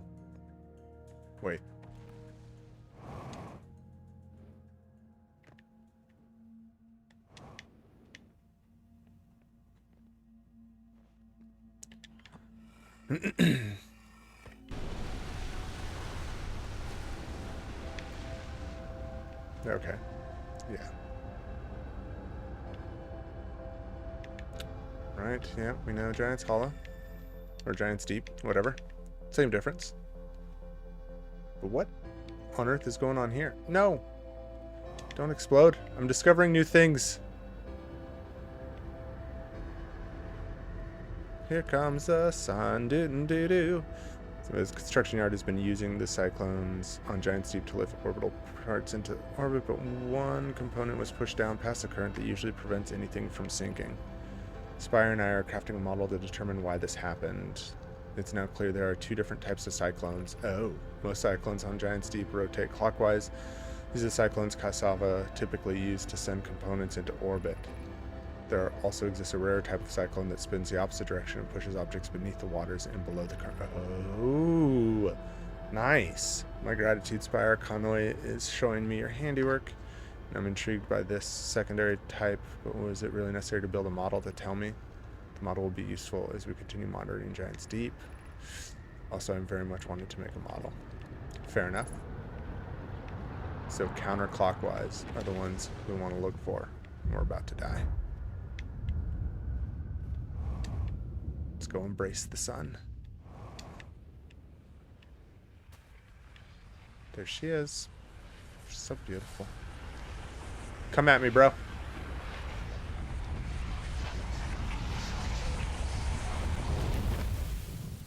Wait. Okay. Yeah. Right, yeah, we know Giant's Hollow. Or Giant's Deep, whatever. Same difference. But what on earth is going on here? No! Don't explode. I'm discovering new things. Here comes the sun. Doo-doo-doo-doo. So his construction yard has been using the cyclones on Giant's Deep to lift orbital parts into orbit, but one component was pushed down past the current that usually prevents anything from sinking. Spire and I are crafting a model to determine why this happened. It's now clear there are two different types of cyclones. Oh, most cyclones on Giant's Deep rotate clockwise. These are cyclones Cassava typically use to send components into orbit. There also exists a rare type of cyclone that spins the opposite direction and pushes objects beneath the waters and below the current. Oh, nice. My gratitude, Spire. Conway is showing me your handiwork. I'm intrigued by this secondary type, but was it really necessary to build a model to tell me? The model will be useful as we continue monitoring Giant's Deep. Also, I'm very much wanting to make a model. Fair enough. So counterclockwise are the ones we want to look for. We're about to die. Let's go embrace the sun. There she is. So beautiful. Come at me, bro.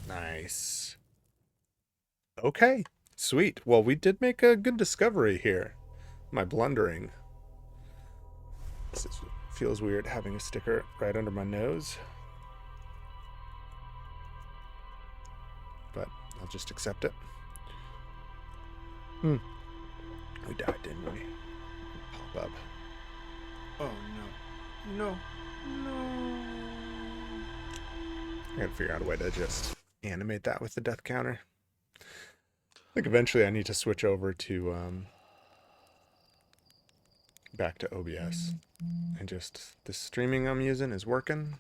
Nice. Okay. Sweet. Well, we did make a good discovery here. My blundering. This feels weird having a sticker right under my nose. But I'll just accept it. We died, didn't we? Pop up. Oh, no. No. I gotta figure out a way to just animate that with the death counter. I think eventually I need to switch over to, back to OBS. And just, the streaming I'm using is working.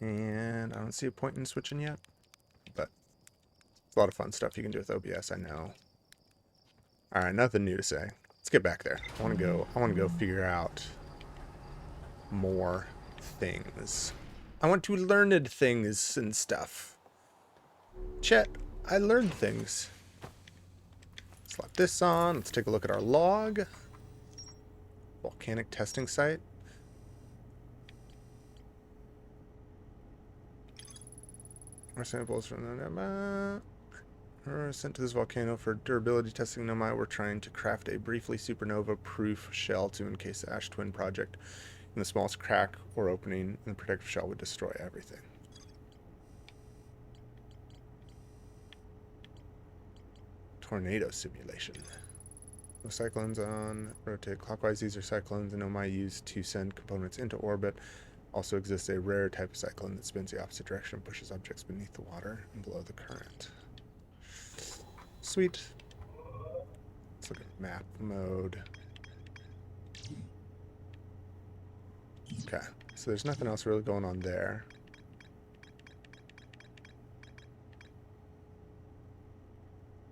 And I don't see a point in switching yet. But it's a lot of fun stuff you can do with OBS, I know. Alright, nothing new to say. Let's get back there. I want to go figure out more things. I want to learned things and stuff. Chet, I learned things. Slap this on. Let's take a look at our log. Volcanic testing site. Our samples from the sent to this volcano for durability testing. Nomai, we're trying to craft a briefly supernova-proof shell to encase the Ash Twin project. And the smallest crack or opening in the protective shell would destroy everything. Tornado simulation. No cyclones on rotate clockwise. These are cyclones and Nomai used to send components into orbit. Also exists a rare type of cyclone that spins the opposite direction and pushes objects beneath the water and below the current. Sweet. Let's look at map mode. Okay, so there's nothing else really going on there.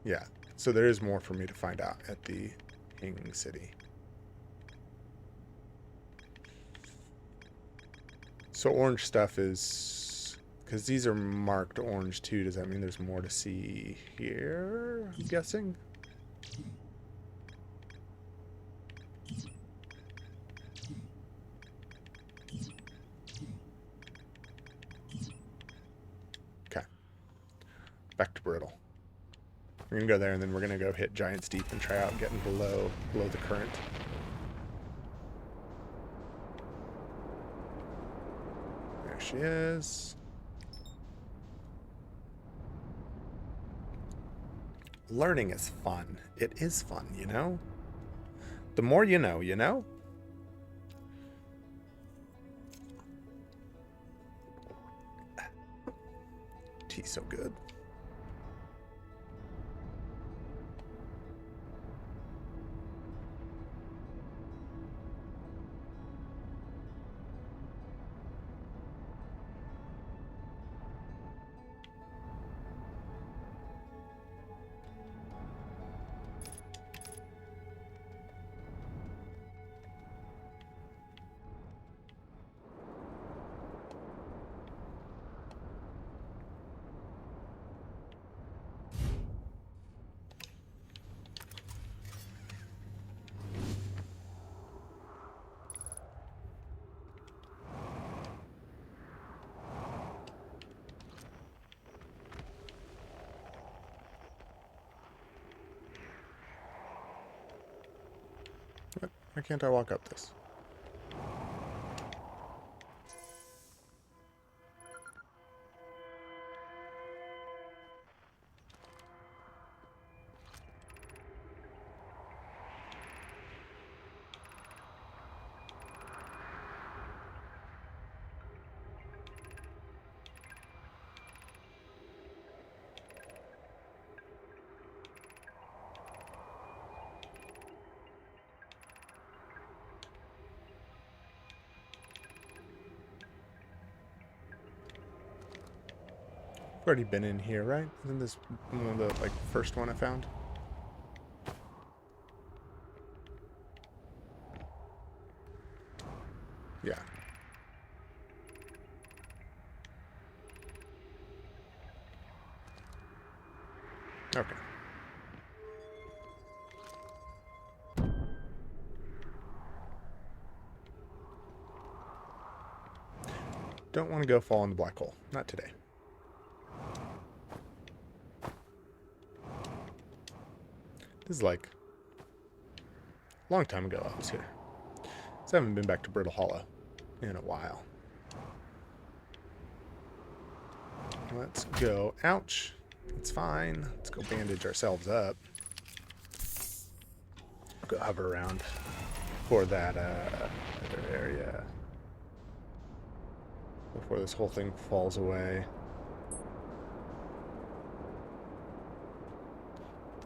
Yeah, so there is more for me to find out at the Hanging City. So orange stuff is, because these are marked orange too, does that mean there's more to see here, I'm guessing? Okay. Back to Brittle. We're going to go there and then we're going to go hit Giant's Deep and try out getting below the current. There she is. learning is fun. It is fun, you know? The more you know, you know? Tea's so good. Why can't I walk up this? I've already been in here, right? Isn't this one of the, like, first one I found? Yeah. Okay. Don't want to go fall in the black hole. Not today. This is like a long time ago I was here. So I haven't been back to Brittle Hollow in a while. Let's go. Ouch. It's fine. Let's go bandage ourselves up. Go hover around for that other area before this whole thing falls away.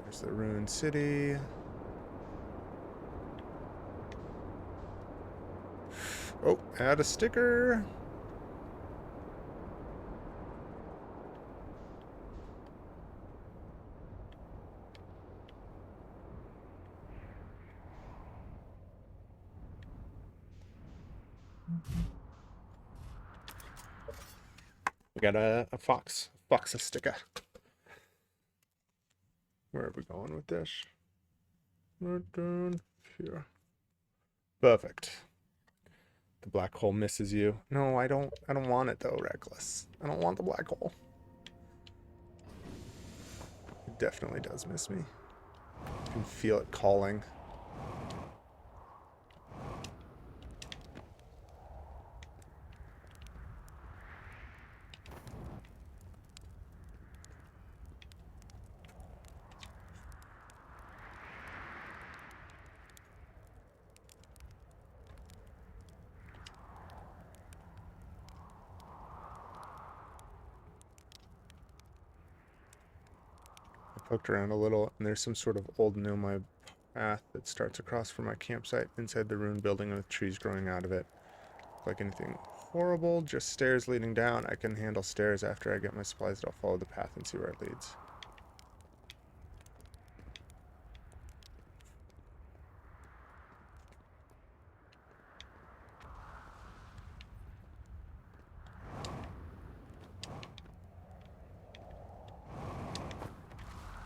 There's the ruined city. Oh, add a sticker. We got a fox a sticker. Where are we going with this? Right down here. Perfect. The black hole misses you. No, I don't want it though, Reckless. I don't want the black hole. It definitely does miss me. I can feel it calling. Poked around a little, and there's some sort of old nomai path that starts across from my campsite inside the ruined building with trees growing out of it. Like anything horrible, just stairs leading down. I can handle stairs after I get my supplies. I'll follow the path and see where it leads.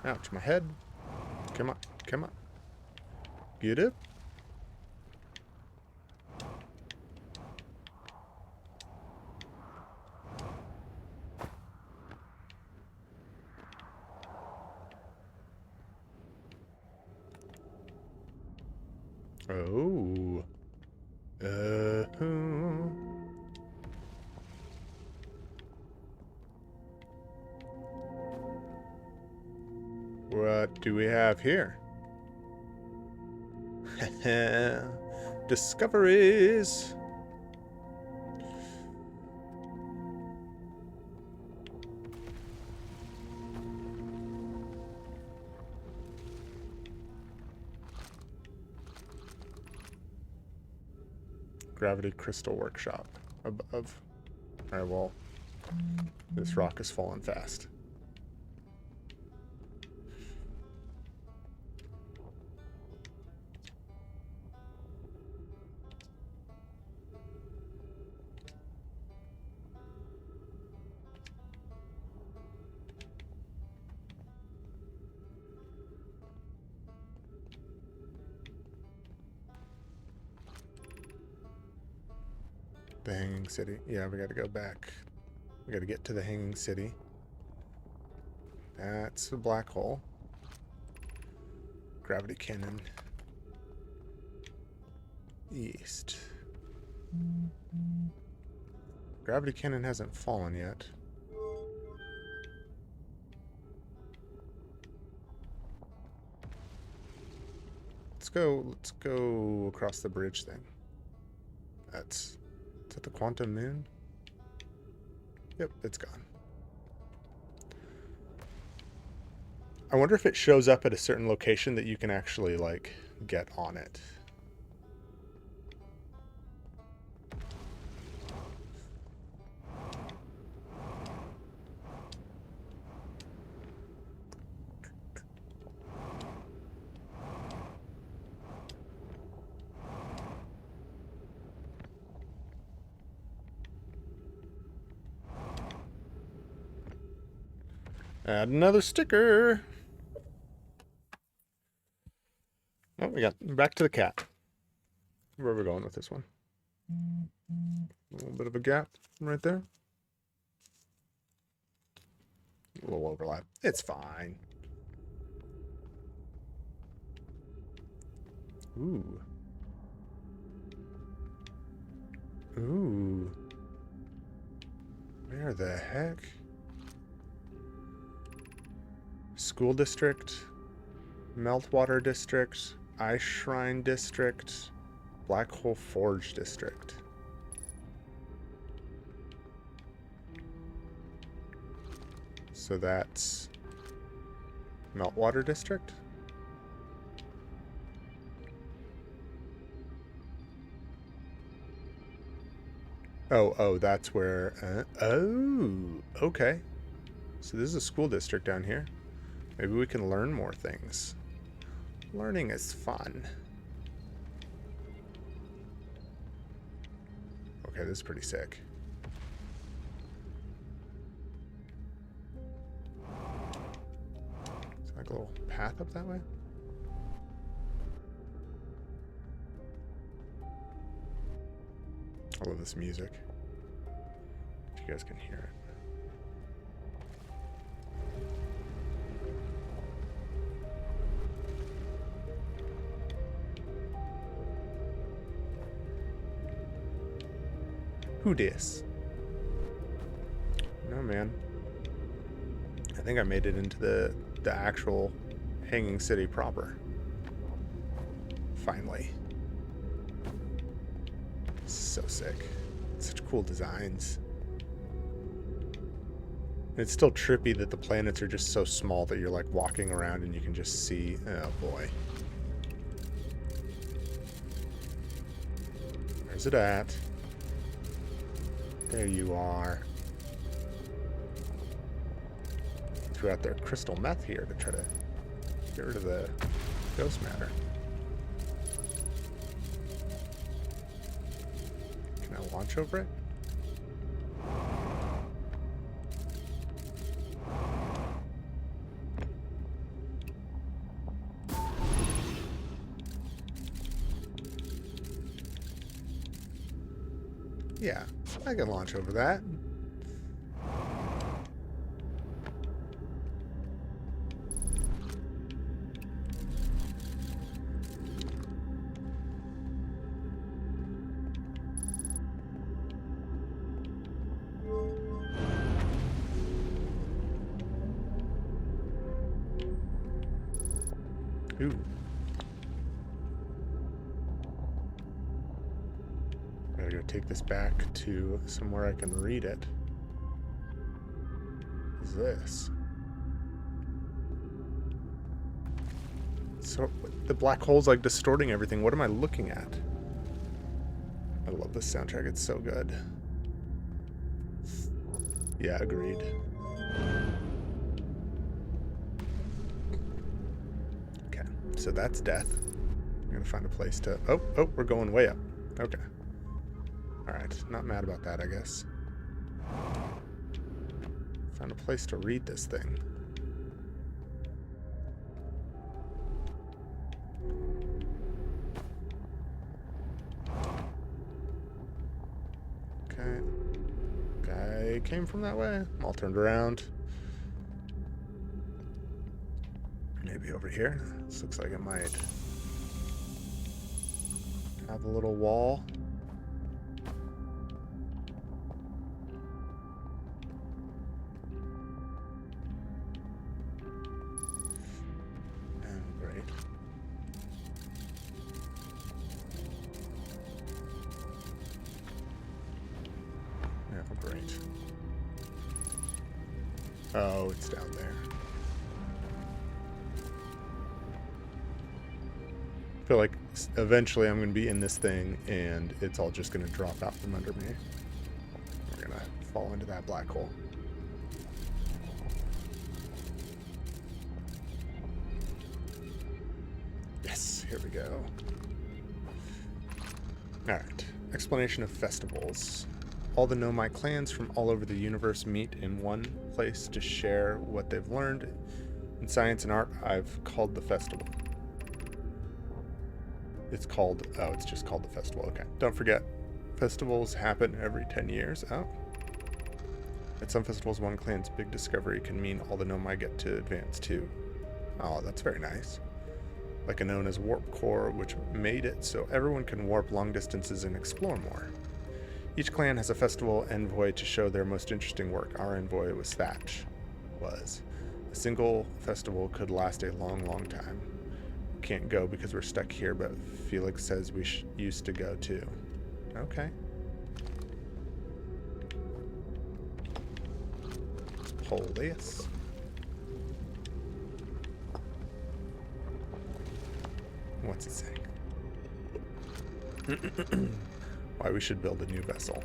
Ouch, my head. Come on, come on. Get up. Oh. What? What do we have here? Discoveries. Gravity Crystal Workshop above. Alright, well, this rock is falling fast. The Hanging City. Yeah, we gotta go back. We gotta get to the Hanging City. That's the black hole. Gravity Cannon. East. Gravity Cannon hasn't fallen yet. Let's go across the bridge thing. Is that the Quantum Moon? Yep, it's gone. I wonder if it shows up at a certain location that you can actually, like, get on it. Add another sticker. Oh, we got back to the cat. Where are we going with this one? A little bit of a gap right there. A little overlap. It's fine. Ooh. Ooh. Where the heck? School District, Meltwater District, Ice Shrine District, Black Hole Forge District. So that's Meltwater District? Oh, that's where... oh, okay. So this is a school district down here. Maybe we can learn more things. Learning is fun. Okay, this is pretty sick. Is there like a little path up that way? I love this music. If you guys can hear it. Who dis? No, man. I think I made it into the actual Hanging City proper. Finally. So sick. Such cool designs. It's still trippy that the planets are just so small that you're like walking around and you can just see. Oh boy. Where's it at? There you are. Threw out their crystal meth here to try to get rid of the ghost matter. Can I launch over it? Yeah, I can launch over that. Ooh. I gotta go take this back to somewhere I can read it. What is this? So the black hole's like distorting everything. What am I looking at? I love this soundtrack. It's so good. Yeah, agreed. Okay, so that's death. I'm gonna find a place to... Oh, we're going way up. Okay. Alright, not mad about that, I guess. Found a place to read this thing. Okay. Guy came from that way. I'm all turned around. Maybe over here. This looks like it might have a little wall. Great. Oh, it's down there. I feel like eventually I'm going to be in this thing and it's all just going to drop out from under me. We're going to fall into that black hole. Yes, here we go. Alright, explanation of festivals. All the Nomai clans from all over the universe meet in one place to share what they've learned. In science and art, I've called the festival. It's called... Oh, it's just called the festival. Okay. Don't forget, festivals happen every 10 years. Oh. At some festivals, one clan's big discovery can mean all the Nomai get to advance too. Oh, that's very nice. Like a known as Warp Core, which made it so everyone can warp long distances and explore more. Each clan has a festival envoy to show their most interesting work. Our envoy was Thatch. A single festival could last a long, long time. Can't go because we're stuck here, but Felix says we used to go too. Okay. Pull this. What's it saying? Why we should build a new vessel.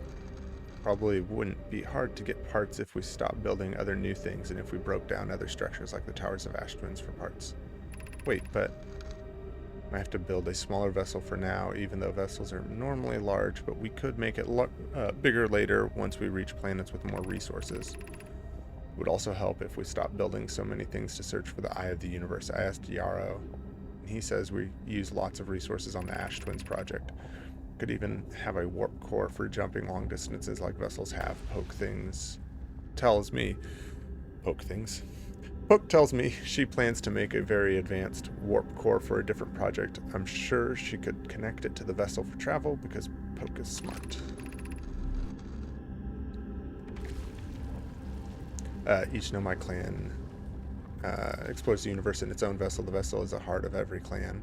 Probably wouldn't be hard to get parts if we stopped building other new things and if we broke down other structures like the Towers of Ash Twins for parts. Wait, but I have to build a smaller vessel for now, even though vessels are normally large, but we could make it bigger later once we reach planets with more resources. It would also help if we stopped building so many things to search for the Eye of the Universe. I asked Yarrow, and he says we use lots of resources on the Ash Twins project. Could even have a warp core for jumping long distances like vessels have. Poke tells me she plans to make a very advanced warp core for a different project. I'm sure she could connect it to the vessel for travel because Poke is smart. Each Nomai clan explores the universe in its own vessel. The vessel is the heart of every clan.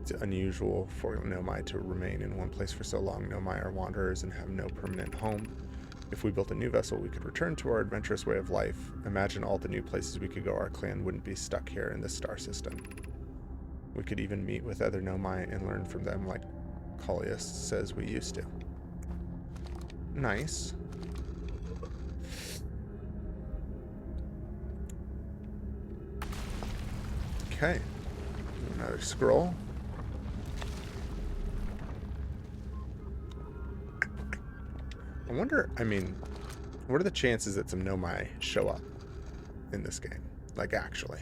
It's unusual for Nomai to remain in one place for so long. Nomai are wanderers and have no permanent home. If we built a new vessel, we could return to our adventurous way of life. Imagine all the new places we could go. Our clan wouldn't be stuck here in this star system. We could even meet with other Nomai and learn from them like Collius says we used to. Nice. Okay. Another scroll. I wonder, what are the chances that some Nomai show up in this game? Like, actually.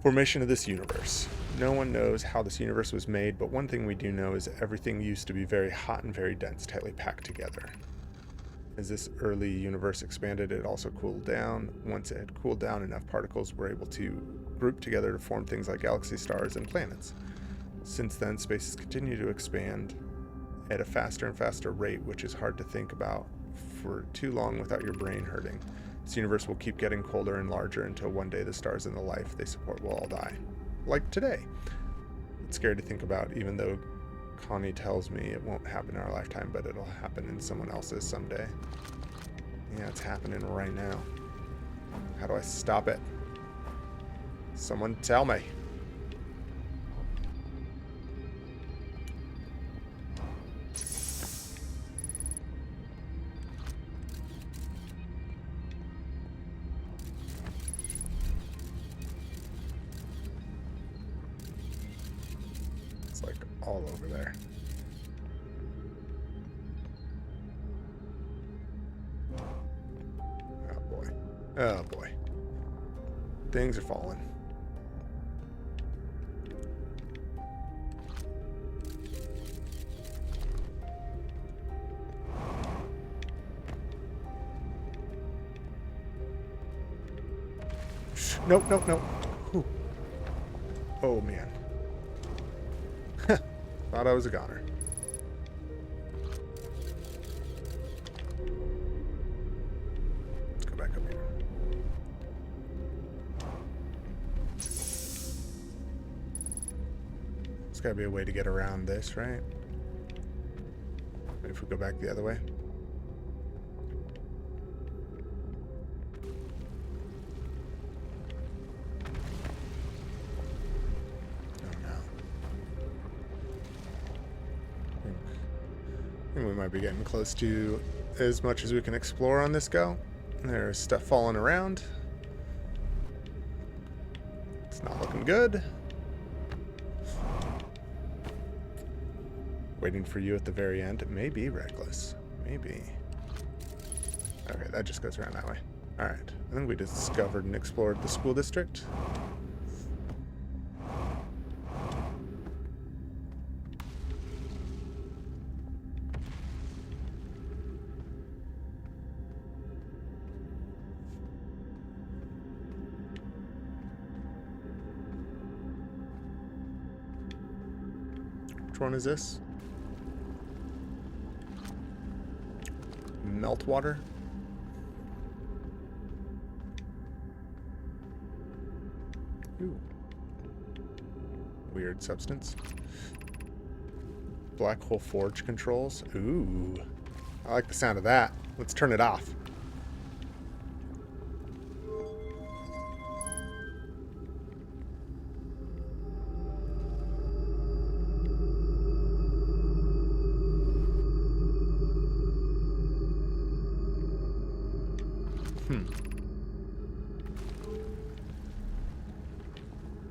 Formation of this universe. No one knows how this universe was made, but one thing we do know is everything used to be very hot and very dense, tightly packed together. As this early universe expanded, it also cooled down. Once it had cooled down, enough particles were able to group together to form things like galaxy stars and planets. Since then, space has continued to expand at a faster and faster rate, which is hard to think about for too long without your brain hurting. This universe will keep getting colder and larger until one day the stars and the life they support will all die. like today. It's scary to think about, even though Connie tells me it won't happen in our lifetime, but it'll happen in someone else's someday. Yeah, it's happening right now. How do I stop it? Someone tell me. It's like all over there. Oh boy. Oh boy. Things are falling. Nope, nope, nope. Whew. Oh man. Thought I was a goner. Let's go back up here. There's gotta be a way to get around this, right? Maybe if we go back the other way. We might be getting close to as much as we can explore on this go. There's stuff falling around. It's not looking good. Waiting for you at the very end. It may be reckless. Maybe. Okay, that just goes around that way. Alright. I think we discovered and explored the school district. Which one is this? Meltwater? Ooh. Weird substance. Black hole forge controls. Ooh. I like the sound of that. Let's turn it off.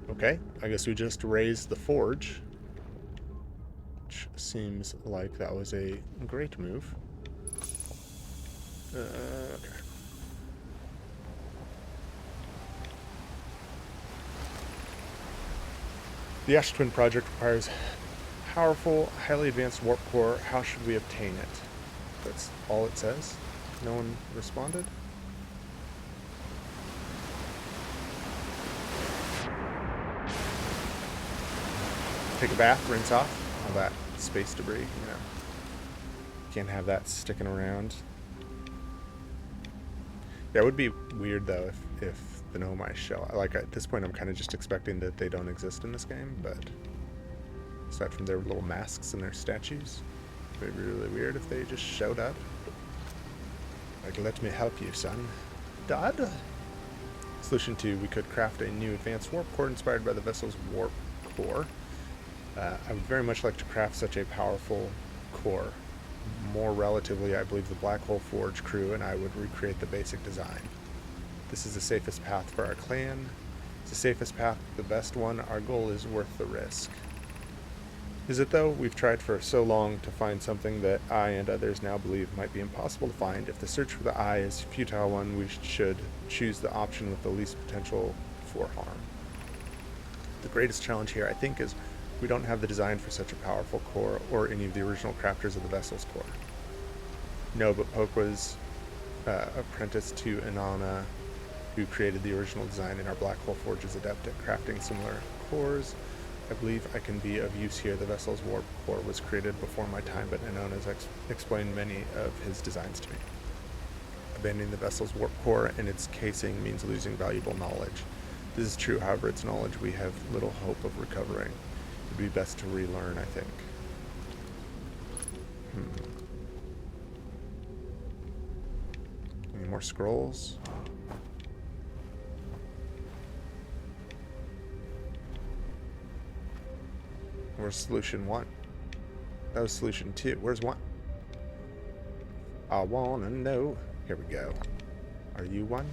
Okay, I guess we just raised the forge, which seems like that was a great move. Okay. The Ash Twin project requires powerful, highly advanced warp core. How should we obtain it? That's all it says. No one responded. Take a bath, rinse off all that space debris, you know. Can't have that sticking around. Yeah, it would be weird though if the Nomai shell, like at this point I'm kind of just expecting that they don't exist in this game, but aside from their little masks and their statues, it'd be really weird if they just showed up. Like, let me help you, son. Dad? Solution 2, we could craft a new advanced warp core inspired by the vessel's warp core. I would very much like to craft such a powerful core. More relatively, I believe the Black Hole Forge crew and I would recreate the basic design. This is the safest path for our clan. It's the safest path, the best one. Our goal is worth the risk. Is it though? We've tried for so long to find something that I and others now believe might be impossible to find. If the search for the eye is a futile one, we should choose the option with the least potential for harm. The greatest challenge here, I think, is we don't have the design for such a powerful core or any of the original crafters of the vessel's core. No, but Poke was apprenticed to Inanna, who created the original design, and our Black Hole Forge is adept at crafting similar cores. I believe I can be of use here. The vessel's warp core was created before my time, but Inanna's explained many of his designs to me. Abandoning the vessel's warp core and its casing means losing valuable knowledge. This is true, however, it's knowledge we have little hope of recovering. It would be best to relearn, I think. Any more scrolls? Where's solution 1? That was solution 2. Where's 1? I wanna know. Here we go. Are you 1?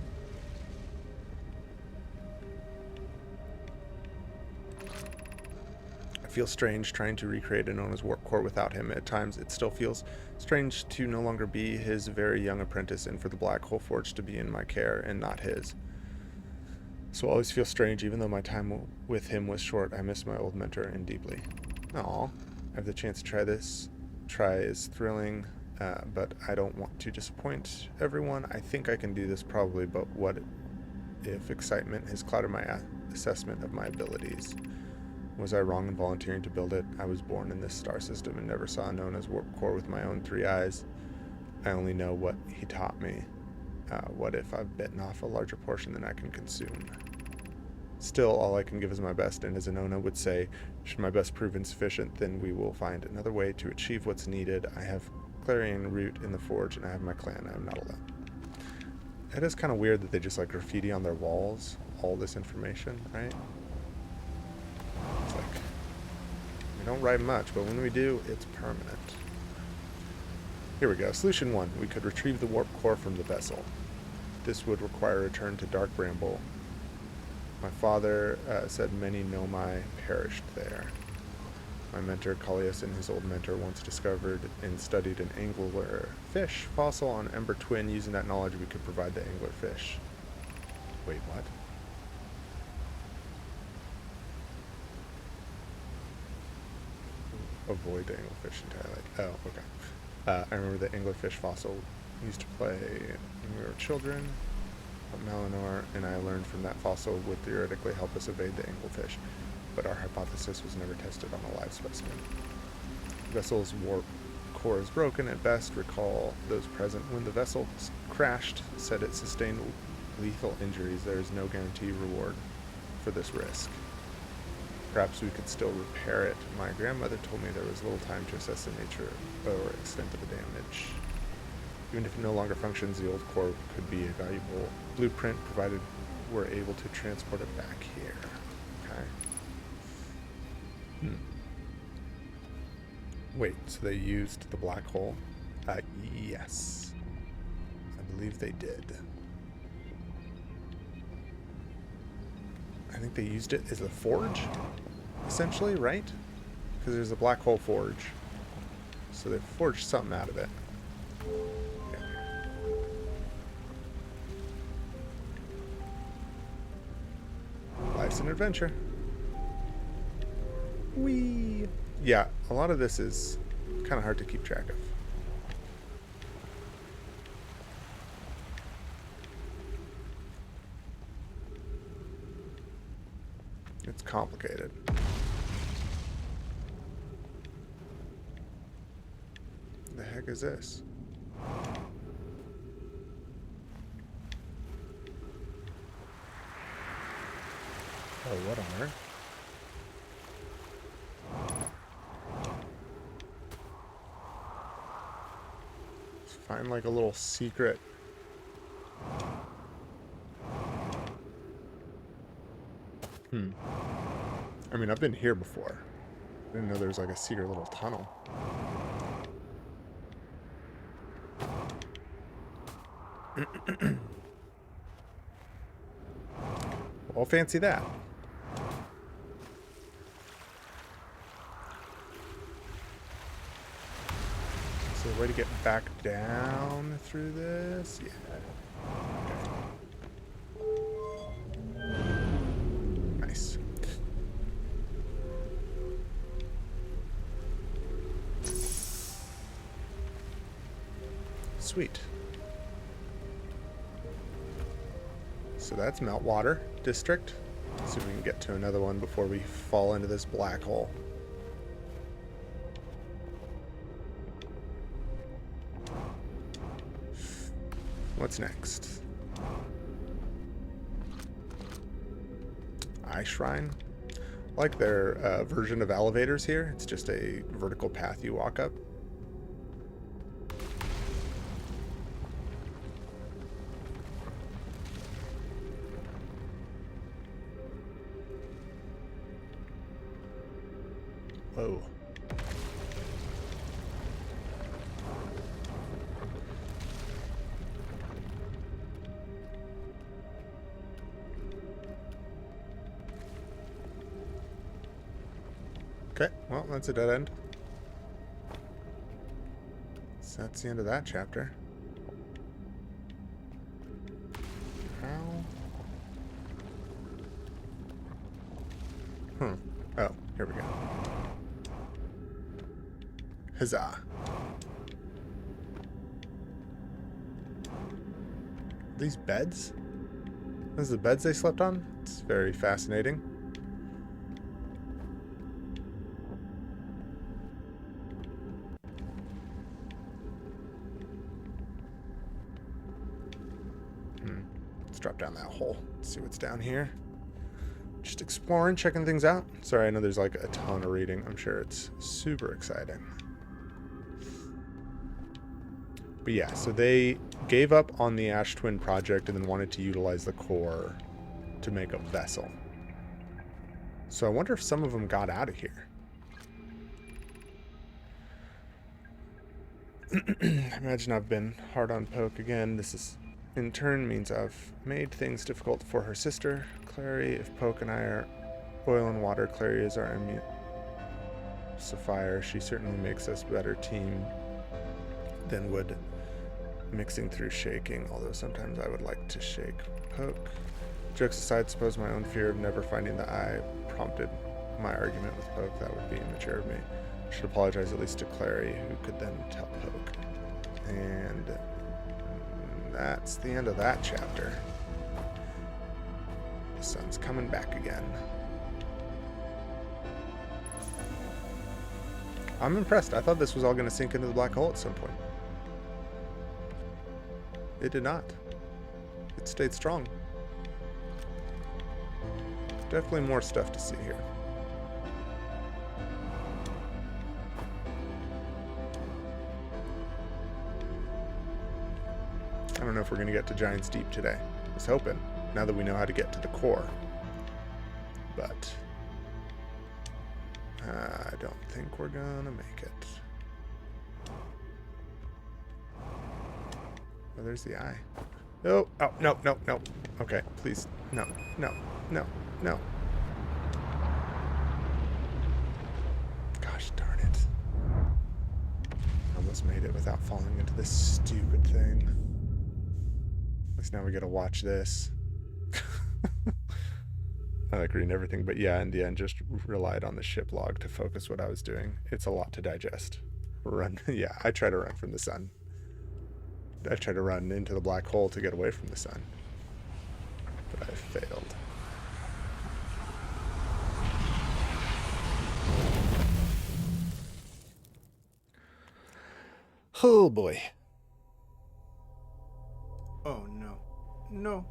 I feel strange trying to recreate Anona's warp core without him. At times, it still feels strange to no longer be his very young apprentice and for the Black Hole Forge to be in my care and not his. So I always feel strange, even though my time with him was short. I miss my old mentor and deeply. Aw, I have the chance to try this. Try is thrilling, but I don't want to disappoint everyone. I think I can do this probably, but what if excitement has clouded my assessment of my abilities? Was I wrong in volunteering to build it? I was born in this star system and never saw Nona's warp core with my own 3 eyes. I only know what he taught me. What if I've bitten off a larger portion than I can consume? Still, all I can give is my best, and as Anona would say, should my best prove insufficient, then we will find another way to achieve what's needed. I have Clarion Root in the Forge, and I have my clan. I am not alone. It is kind of weird that they just like graffiti on their walls all this information, right? It's like, we don't write much, but when we do, it's permanent. Here we go. Solution 1. We could retrieve the warp core from the vessel. This would require a return to Dark Bramble. My father said many Nomai perished there. My mentor, Kalius, and his old mentor once discovered and studied an angler fish fossil on Ember Twin. Using that knowledge, we could provide the angler fish. Wait, what? Avoid the anglerfish entirely. Oh, okay. I remember the anglerfish fossil we used to play when we were children. Malinor and I learned from that fossil would theoretically help us evade the anglerfish, but our hypothesis was never tested on a live specimen. The vessel's warp core is broken at best. Recall those present when the vessel crashed said it sustained lethal injuries. There is no guarantee reward for this risk. Perhaps we could still repair it. My grandmother told me there was little time to assess the nature or extent of the damage. Even if it no longer functions, the old core could be a valuable blueprint, provided we're able to transport it back here. Okay. Wait, so they used the black hole? Yes. I believe they did. I think they used it as a forge, essentially, right? Because there's a black hole forge. So they forged something out of it. Life's an adventure. Whee! Yeah, a lot of this is kind of hard to keep track of. It's complicated. What the heck is this? Oh, what on earth? Let's find like a little secret. I mean, I've been here before. I didn't know there was like a secret little tunnel. Well, fancy that. Is there a way to get back down through this? Yeah. Okay. Nice. Sweet. So that's Meltwater District. See if we can get to another one before we fall into this black hole. What's next? eye shrine. I like their version of elevators here. It's just a vertical path you walk up. Whoa. Okay, well, that's a dead end. So that's the end of that chapter. How? Oh, here we go. Huzzah. These beds? Those are the beds they slept on? It's very fascinating. Let's drop down that hole. Let's see what's down here. Just exploring, checking things out. Sorry, I know there's like a ton of reading. I'm sure it's super exciting. But yeah, so they gave up on the Ash Twin project and then wanted to utilize the core to make a vessel. So I wonder if some of them got out of here. I imagine I've been hard on Poke again. This is, in turn, means I've made things difficult for her sister, Clary. If Poke and I are oil and water, Clary is our emulsifier. She certainly makes us a better team than would mixing through shaking, although sometimes I would like to shake Poke. Jokes aside, suppose my own fear of never finding the eye prompted my argument with Poke. That would be immature of me. I should apologize at least to Clary, who could then tell Poke. And that's the end of that chapter. The sun's coming back again. I'm impressed. I thought this was all going to sink into the black hole at some point. It did not. It stayed strong. Definitely more stuff to see here. I don't know if we're going to get to Giant's Deep today. I was hoping, now that we know how to get to the core. But I don't think we're going to make it. Oh, there's the eye. Oh, no. Okay, please. No. Gosh darn it. Almost made it without falling into this stupid thing. At least now we gotta watch this. I like reading everything, but yeah, in the end, just relied on the ship log to focus what I was doing. It's a lot to digest. Run. Yeah, I try to run from the sun. I tried to run into the black hole to get away from the sun, but I failed. Oh boy. Oh no. No.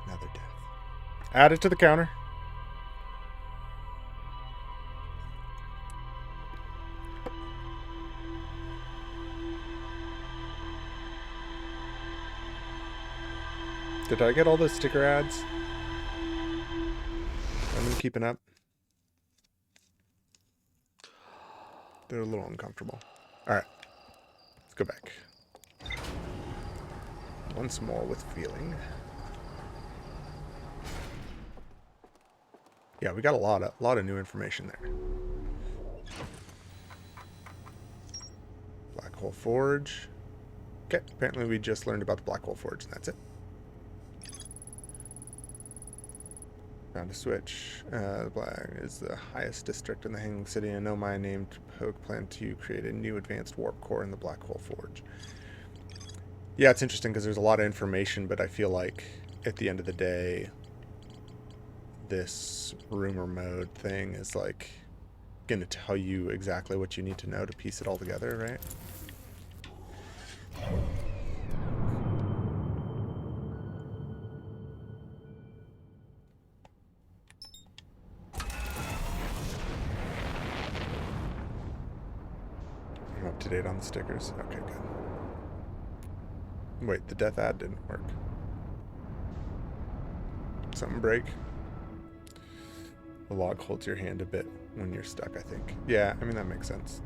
Another death. Add it to the counter. Did I get all those sticker ads? I'm keeping up. They're a little uncomfortable. Alright. Let's go back. Once more with feeling. Yeah, we got a lot of new information there. Black Hole Forge. Okay, apparently we just learned about the Black Hole Forge, and that's it. Found a switch. The Black is the highest district in the Hanging City. I know my named Poke plan to create a new advanced warp core in the Black Hole Forge. Yeah, it's interesting because there's a lot of information, but I feel like at the end of the day, this rumor mode thing is like going to tell you exactly what you need to know to piece it all together, right? date on the stickers. Okay, good. Wait, the death ad didn't work. Something break? The log holds your hand a bit when you're stuck, I think. Yeah, I mean, that makes sense.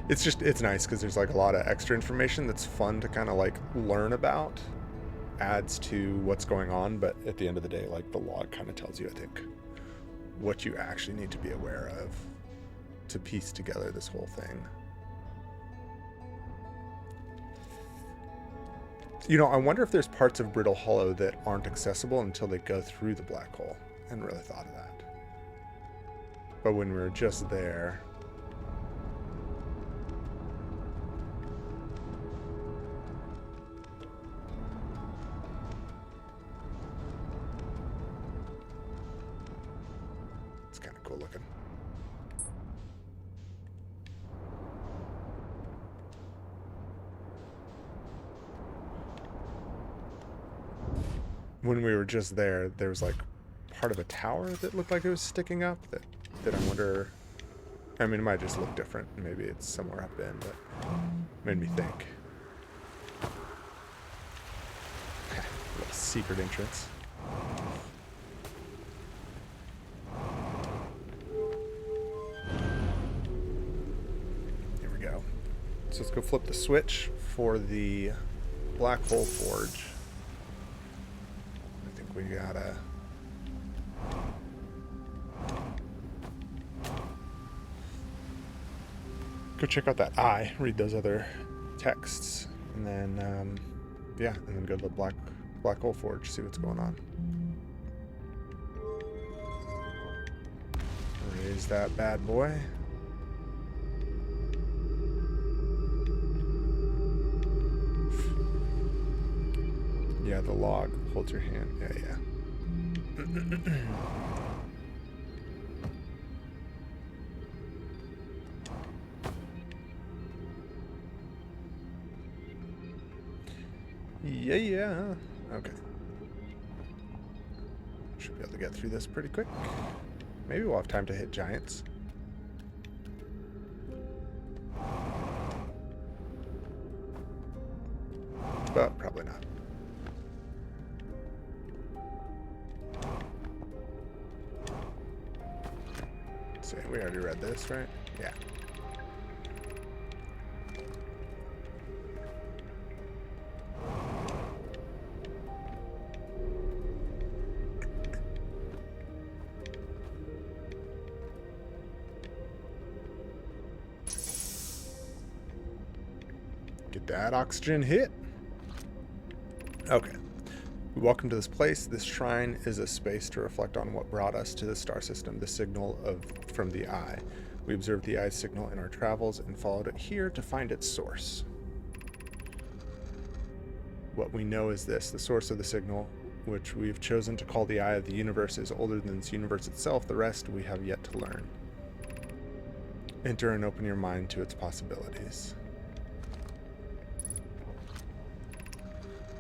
It's nice because there's like a lot of extra information that's fun to kind of like learn about. Adds to what's going on, but at the end of the day, like the log kind of tells you, I think, what you actually need to be aware of to piece together this whole thing. You know, I wonder if there's parts of Brittle Hollow that aren't accessible until they go through the black hole. I hadn't really thought of that. But when we were just there... It's kind of cool looking. When we were just there, there was like part of a tower that looked like it was sticking up that I wonder, I mean, it might just look different. Maybe it's somewhere up in, but made me think. Okay, a little secret entrance. Here we go. So let's go flip the switch for the black hole forge. We gotta go check out that eye, read those other texts, and then yeah, and then go to the black hole forge, see what's going on. Raise that bad boy. Yeah, the log holds your hand. Yeah, yeah. Yeah, yeah. Okay. Should be able to get through this pretty quick. Maybe we'll have time to hit giants. But probably not. See, we already read this, right? Yeah. Get that oxygen hit. Okay. Welcome to this place. This shrine is a space to reflect on what brought us to the star system, the signal from the eye. We observed the eye's signal in our travels and followed it here to find its source. What we know is this: the source of the signal, which we've chosen to call the eye of the universe, is older than this universe itself. The rest we have yet to learn. Enter and open your mind to its possibilities.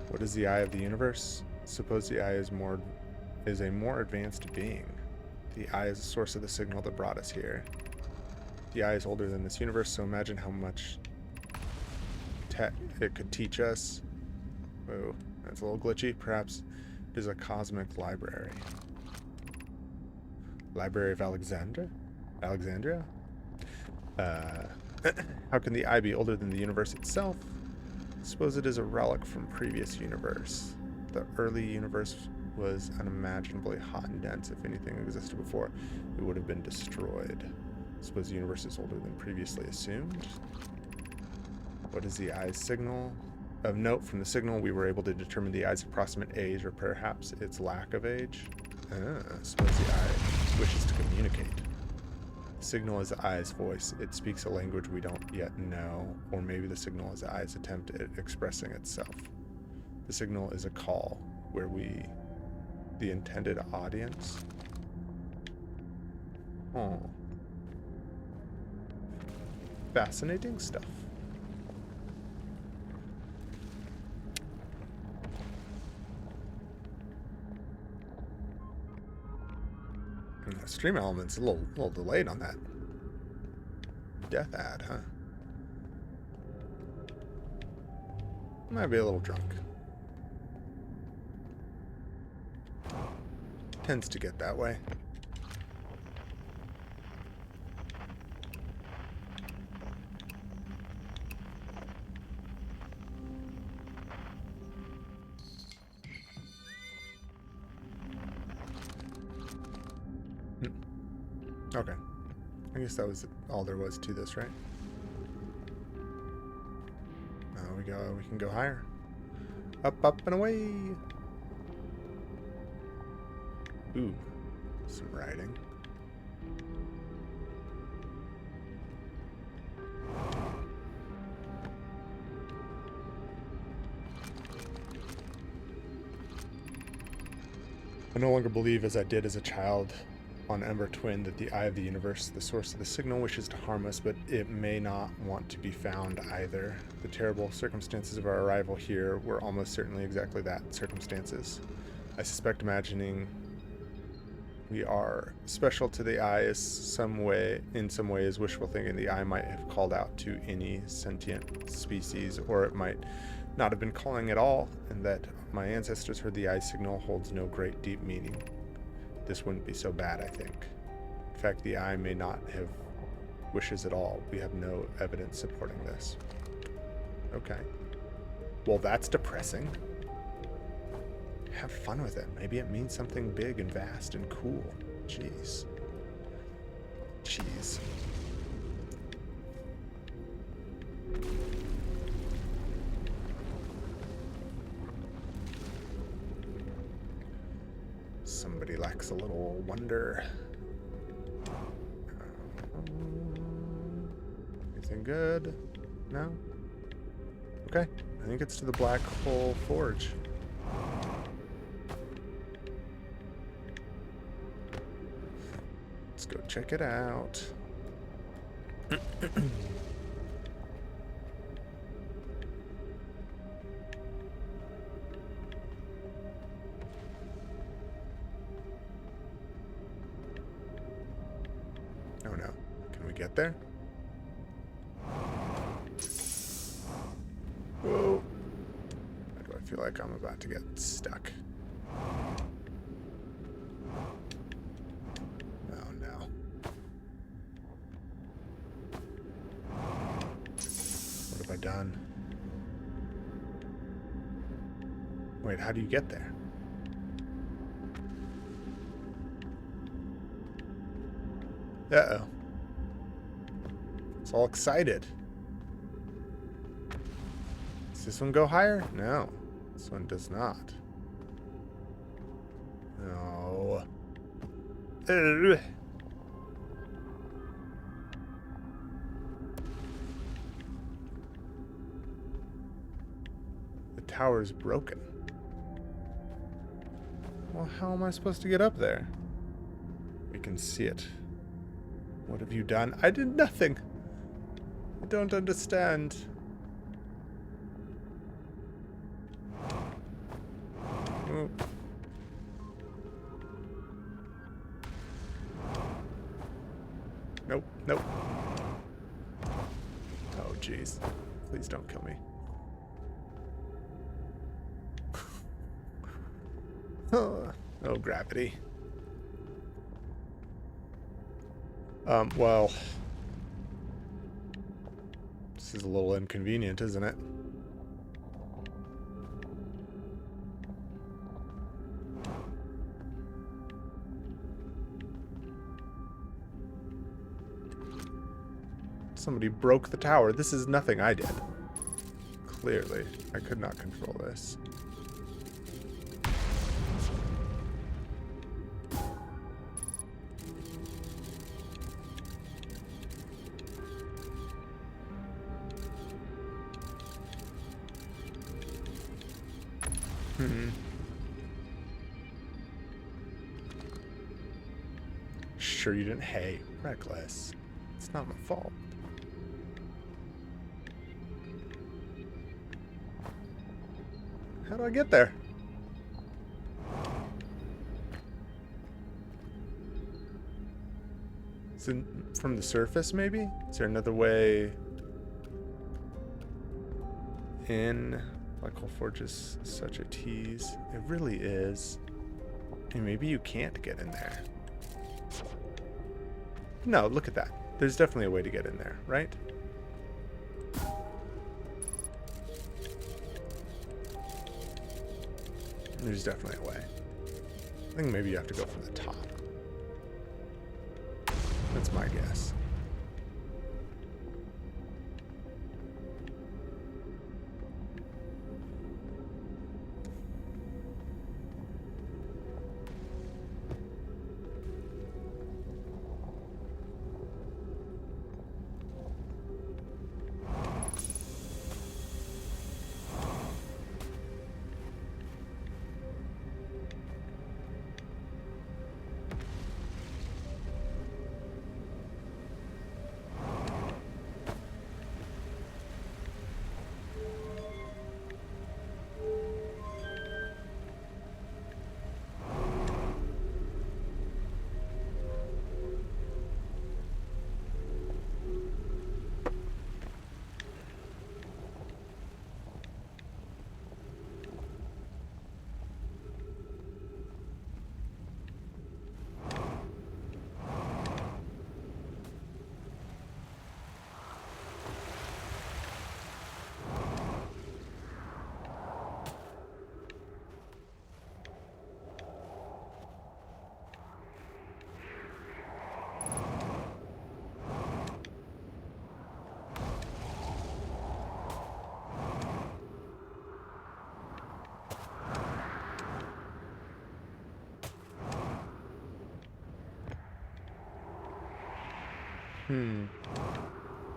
What is the eye of the universe? Suppose the eye is a more advanced being. The eye is the source of the signal that brought us here. The eye is older than this universe, so imagine how much it could teach us. Whoa, that's a little glitchy. Perhaps it is a cosmic library. Library of Alexandria? How can the eye be older than the universe itself? Suppose it is a relic from previous universe. The early universe was unimaginably hot and dense. If anything existed before, it would have been destroyed. Suppose the universe is older than previously assumed. What is the eye's signal? Of note, from the signal, we were able to determine the eye's approximate age, or perhaps its lack of age. Suppose the eye wishes to communicate. Signal is the eye's voice. It speaks a language we don't yet know, or maybe the signal is the eye's attempt at expressing itself. The signal is a call where we, the intended audience. Oh. Fascinating stuff. And the stream element's a little delayed on that. death ad, huh? Might be a little drunk. Tends to get that way. Okay. I guess that was all there was to this, right? Now we can go higher. Up, up, and away! Ooh, some writing. I no longer believe, as I did as a child on Ember Twin, that the Eye of the Universe, the source of the signal, wishes to harm us, but it may not want to be found either. The terrible circumstances of our arrival here were almost certainly exactly that, circumstances. I suspect imagining we are special to the Eye is in some way is wishful thinking. The Eye might have called out to any sentient species, or it might not have been calling at all, and that my ancestors heard the Eye signal holds no great deep meaning. This wouldn't be so bad, I think. In fact, the Eye may not have wishes at all. We have no evidence supporting this. Okay. Well, that's depressing. Have fun with it. Maybe it means something big and vast and cool. Jeez. Jeez. Somebody lacks a little wonder. Anything good? No? Okay. I think it's to the Black Hole Forge. Let's go check it out. Oh no. Can we get there? Whoa. Why do I feel like I'm about to get stuck? Oh no. What have I done? Wait, how do you get there? Uh-oh. It's all excited. Does this one go higher? No. This one does not. No. Ugh. The tower's broken. Well, how am I supposed to get up there? We can see it. What have you done? I did nothing. I don't understand. Oh. Nope, nope. Oh, jeez. Please don't kill me. Oh, gravity. Well, this is a little inconvenient, isn't it? Somebody broke the tower. This is nothing I did. Clearly, I could not control this. Sure you didn't. Hey, reckless. It's not my fault. How do I get there? Is it from the surface, maybe? Is there another way in? Black Hole Forge is such a tease. It really is. And maybe you can't get in there. No, look at that. There's definitely a way to get in there, right? There's definitely a way. I think maybe you have to go from the top. That's my guess.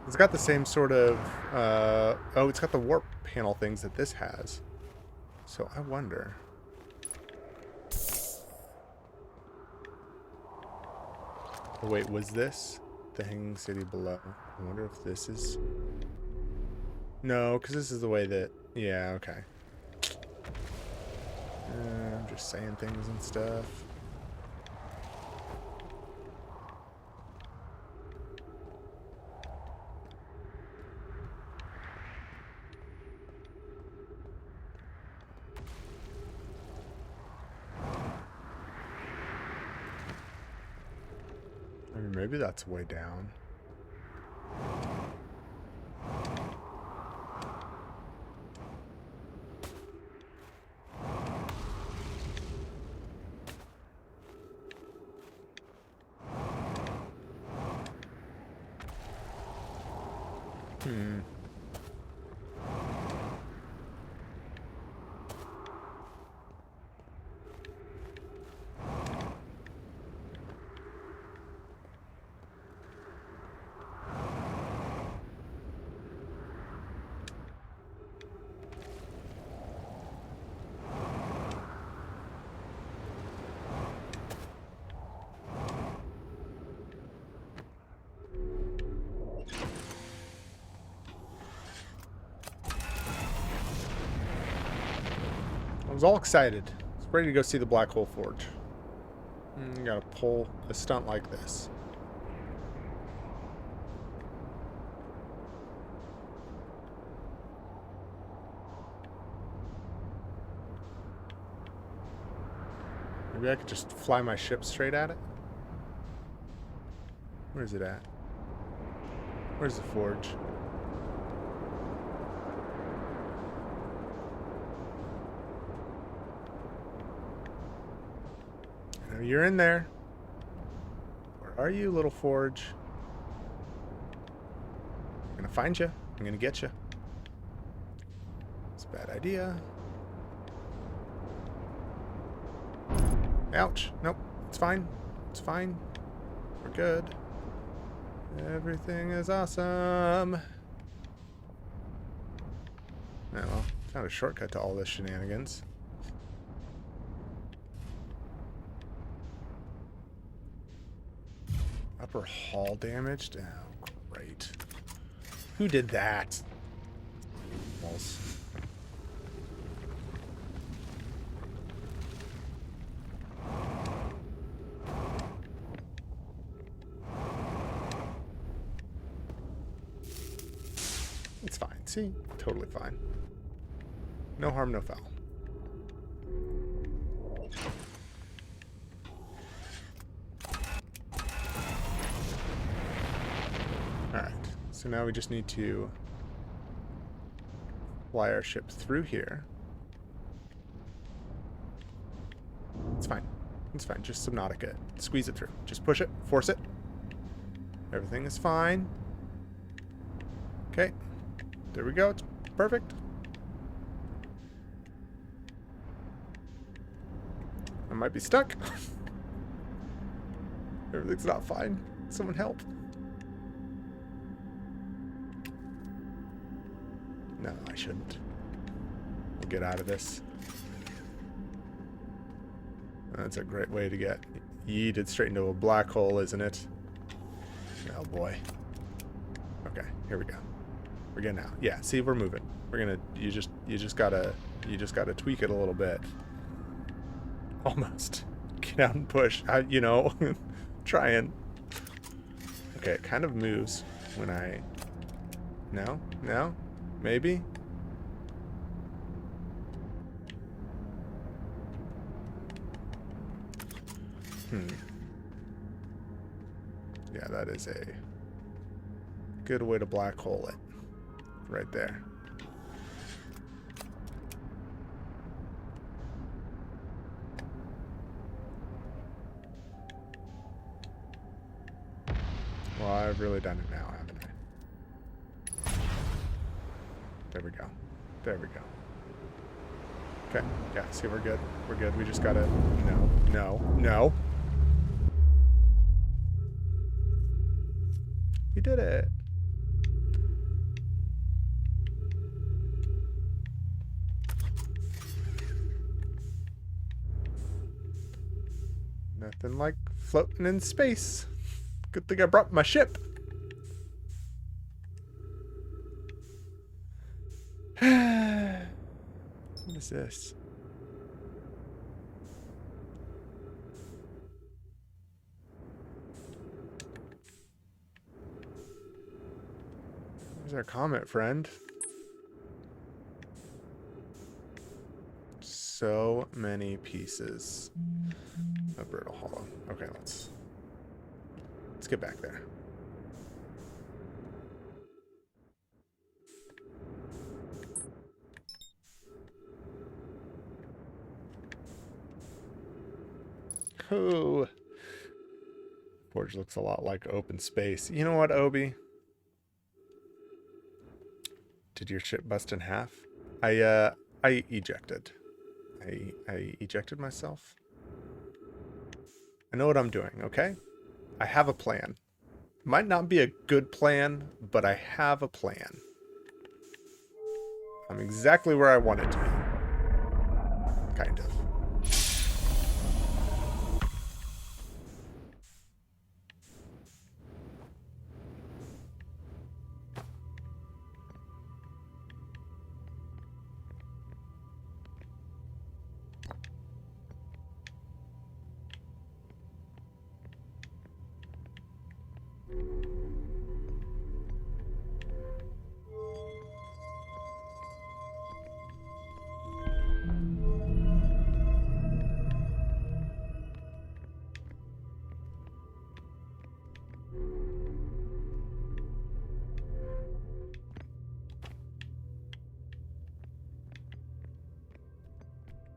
It's got the same sort of, oh, it's got the warp panel things that this has. So I wonder. Oh, wait, was this the Hanging City below? I wonder if this is... No, because this is the way that... Yeah, okay. I'm just saying things and stuff. I mean, maybe that's way down. I was all excited. I was ready to go see the Black Hole Forge. You gotta pull a stunt like this. Maybe I could just fly my ship straight at it? Where's it at? Where's the forge? You're in there. Where are you, little forge? I'm gonna find you. I'm gonna get you. It's a bad idea. Ouch. Nope. It's fine. It's fine. We're good. Everything is awesome. Oh, well, found a shortcut to all this shenanigans. Upper hull damaged? Oh, great. Who did that? Walls. See? Totally fine. No harm, no foul. Alright, so now we just need to fly our ship through here. It's fine. It's fine. Just Subnautica it. Squeeze it through. Just push it. Force it. Everything is fine. Okay. There we go. It's perfect. I might be stuck. Everything's not fine. Someone help. No, I shouldn't. We'll get out of this. That's a great way to get yeeted straight into a black hole, isn't it? Oh boy. Okay, here we go. We're getting out. Yeah, see, we're moving. We're gonna. You just gotta tweak it a little bit. Almost. Get out and push. You know, trying. Okay, it kind of moves when I. No, no, maybe. Yeah, that is a good way to black hole it. Right there. Well, I've really done it now, haven't I? There we go. There we go. Okay. Yeah, see, we're good. We're good. We just gotta... No. No. No. We did it. Nothing like floating in space. Good thing I brought my ship. What is this? There's our comet, friend. So many pieces of Brittle Hollow. Okay, let's get back there. Oh, Forge looks a lot like open space. You know what, Obi? Did your ship bust in half? I ejected. I ejected myself. I know what I'm doing, okay? I have a plan. Might not be a good plan, but I have a plan. I'm exactly where I want it to be. Kind of.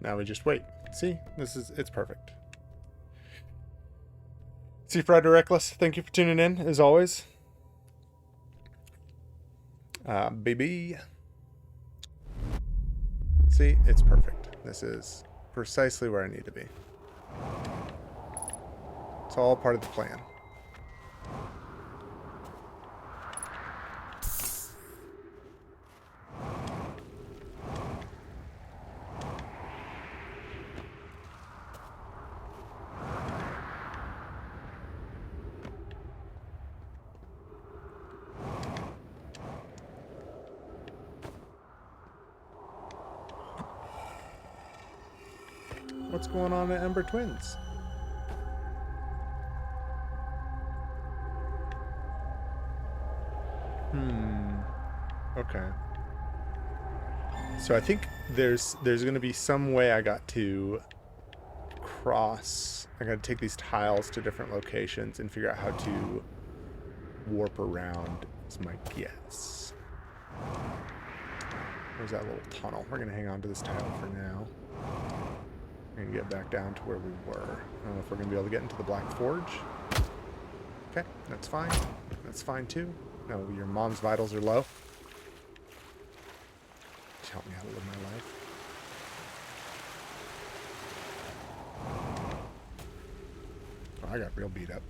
Now we just wait. See? It's perfect. See, Friday Reckless, thank you for tuning in, as always. Baby. See, it's perfect. This is precisely where I need to be. It's all part of the plan. What's going on at Ember Twins? Okay. So I think there's going to be some way I got to cross. I got to take these tiles to different locations and figure out how to warp around is my guess. There's that little tunnel. We're going to hang on to this tile for now. We're going to get back down to where we were. I don't know if we're going to be able to get into the Black Forge. Okay, that's fine. That's fine too. No, your mom's vitals are low. Just help me out to live my life. Oh, I got real beat up.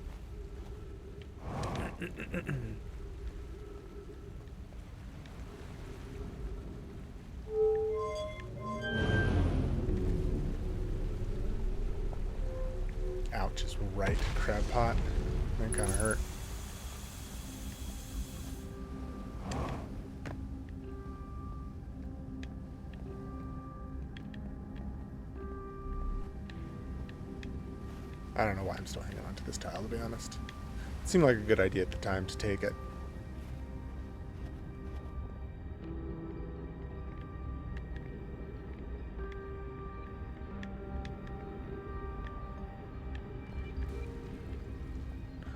Ouch, is right, crab pot. That kind of hurt. I don't know why I'm still hanging on to this tile, to be honest. It seemed like a good idea at the time to take it.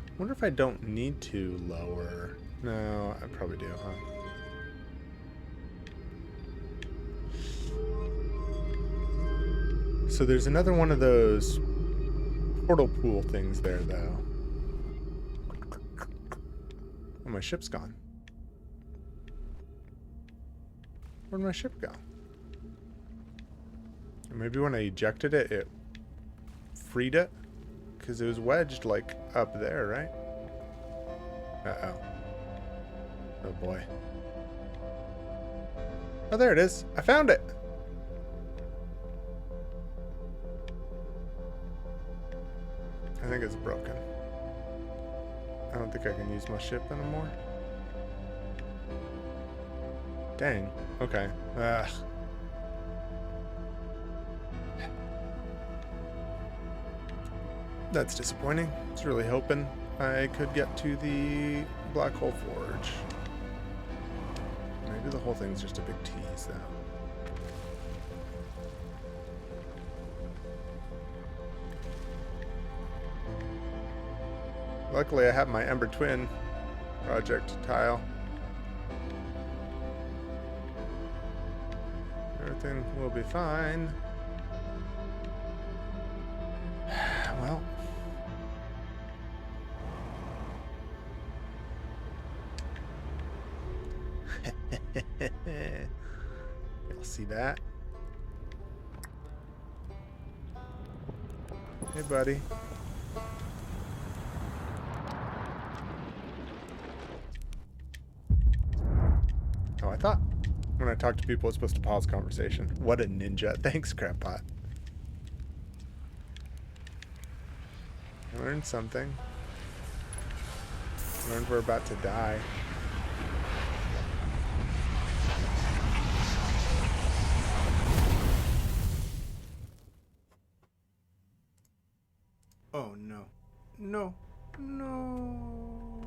I wonder if I don't need to lower. No, I probably do, huh? So there's another one of those portal pool things there, though. Oh, my ship's gone. Where'd my ship go? Maybe when I ejected it, it freed it? Because it was wedged, like, up there, right? Uh-oh. Oh, boy. Oh, there it is. I found it! I think it's broken. I don't think I can use my ship anymore. Dang. Okay. Ugh. That's disappointing. I was really hoping I could get to the Black Hole Forge. Maybe the whole thing's just a big tease, though. Luckily, I have my Ember Twin project tile. Everything will be fine. Well. You'll see that. Hey, buddy. Oh, I thought when I talk to people it's supposed to pause conversation. What a ninja. Thanks, Crampot. I learned something. I learned we're about to die. Oh no. No. No.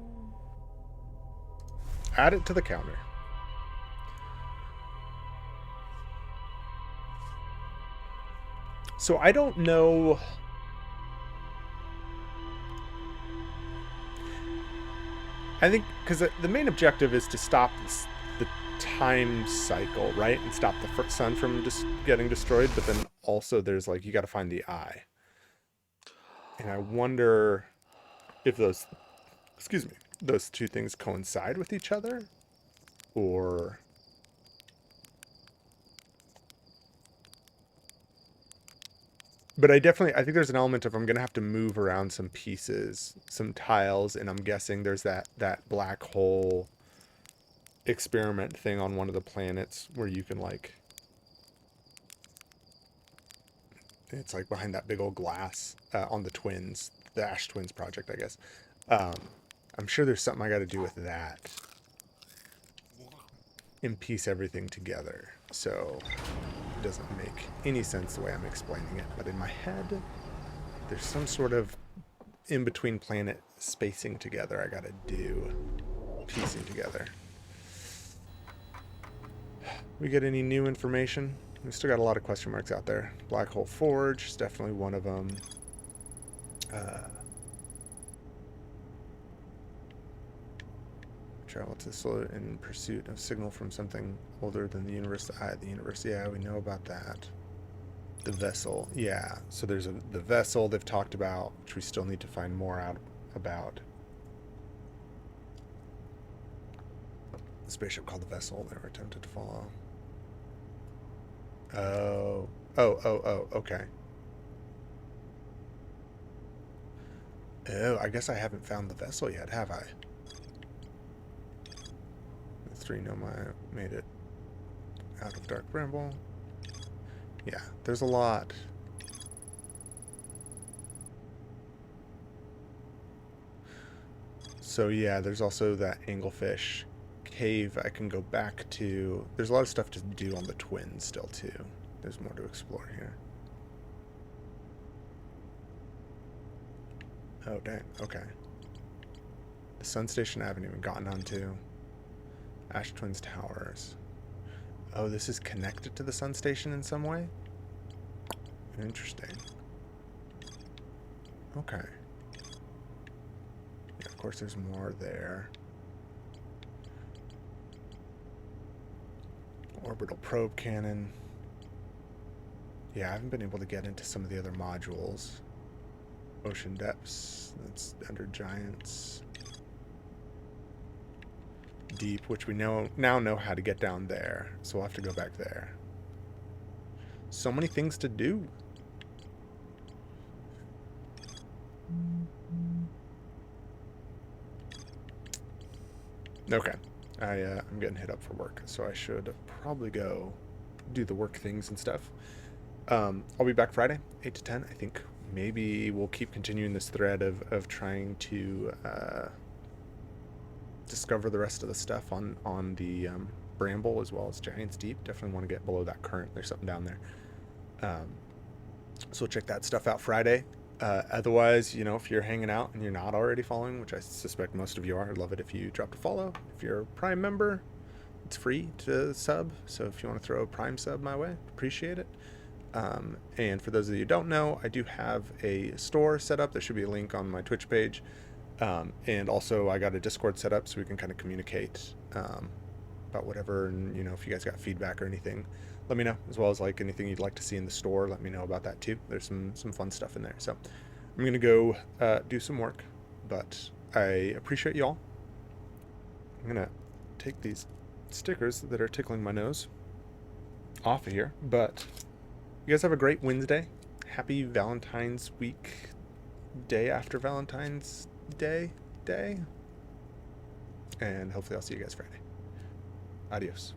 Add it to the counter. So I don't know. I think because the main objective is to stop the time cycle, right? And stop the sun from just getting destroyed. But then also there's like, you got to find the eye. And I wonder if those, excuse me, those two things coincide with each other, or but I think there's an element of I'm gonna have to move around some pieces, some tiles, and I'm guessing there's that black hole experiment thing on one of the planets where you can like, it's like behind that big old glass on the twins, the Ash Twins project, I guess. I'm sure there's something I got to do with that and piece everything together. So it doesn't make any sense the way I'm explaining it, but in my head, there's some sort of in-between planet spacing together I got to do, piecing together. We get any new information? We still got a lot of question marks out there. Black Hole Forge is definitely one of them. Travel to the solar in pursuit of signal from something older than the universe. The universe. Yeah, we know about that. The vessel. Yeah. So there's the vessel they've talked about, which we still need to find more out about. The spaceship called the Vessel they were attempted to follow. Okay. Oh, I guess I haven't found the vessel yet, have I? The 3 Nomai made it out of Dark Bramble. Yeah, there's a lot. So yeah, there's also that anglefish cave I can go back to. There's a lot of stuff to do on the twins still too. There's more to explore here. Oh dang, okay. The Sun Station I haven't even gotten onto. Ash Twins Towers. Oh, this is connected to the Sun Station in some way? Interesting. Okay. Yeah, of course there's more there. Orbital probe cannon. Yeah, I haven't been able to get into some of the other modules. Ocean depths, that's under giants. Deep, which we now know how to get down there, so we'll have to go back there. So many things to do. Okay, I'm getting hit up for work, so I should probably go do the work things and stuff. I'll be back Friday, 8 to 10. I think maybe we'll keep continuing this thread of trying to discover the rest of the stuff on the Bramble as well as Giants Deep. Definitely want to get below that current. There's something down there. So we'll check that stuff out Friday. Otherwise, you know, if you're hanging out and you're not already following, which I suspect most of you are, I'd love it if you dropped a follow. If you're a Prime member, it's free to sub. So if you want to throw a Prime sub my way, appreciate it. And for those of you who don't know, I do have a store set up. There should be a link on my Twitch page. And also I got a Discord set up so we can kind of communicate about whatever. And, you know, if you guys got feedback or anything, let me know, as well as like anything you'd like to see in the store. Let me know about that too. There's some fun stuff in there. So I'm going to go do some work, but I appreciate y'all. I'm going to take these stickers that are tickling my nose off of here, but you guys have a great Wednesday. Happy Valentine's week, day after Valentine's Day. And hopefully I'll see you guys Friday. Adios.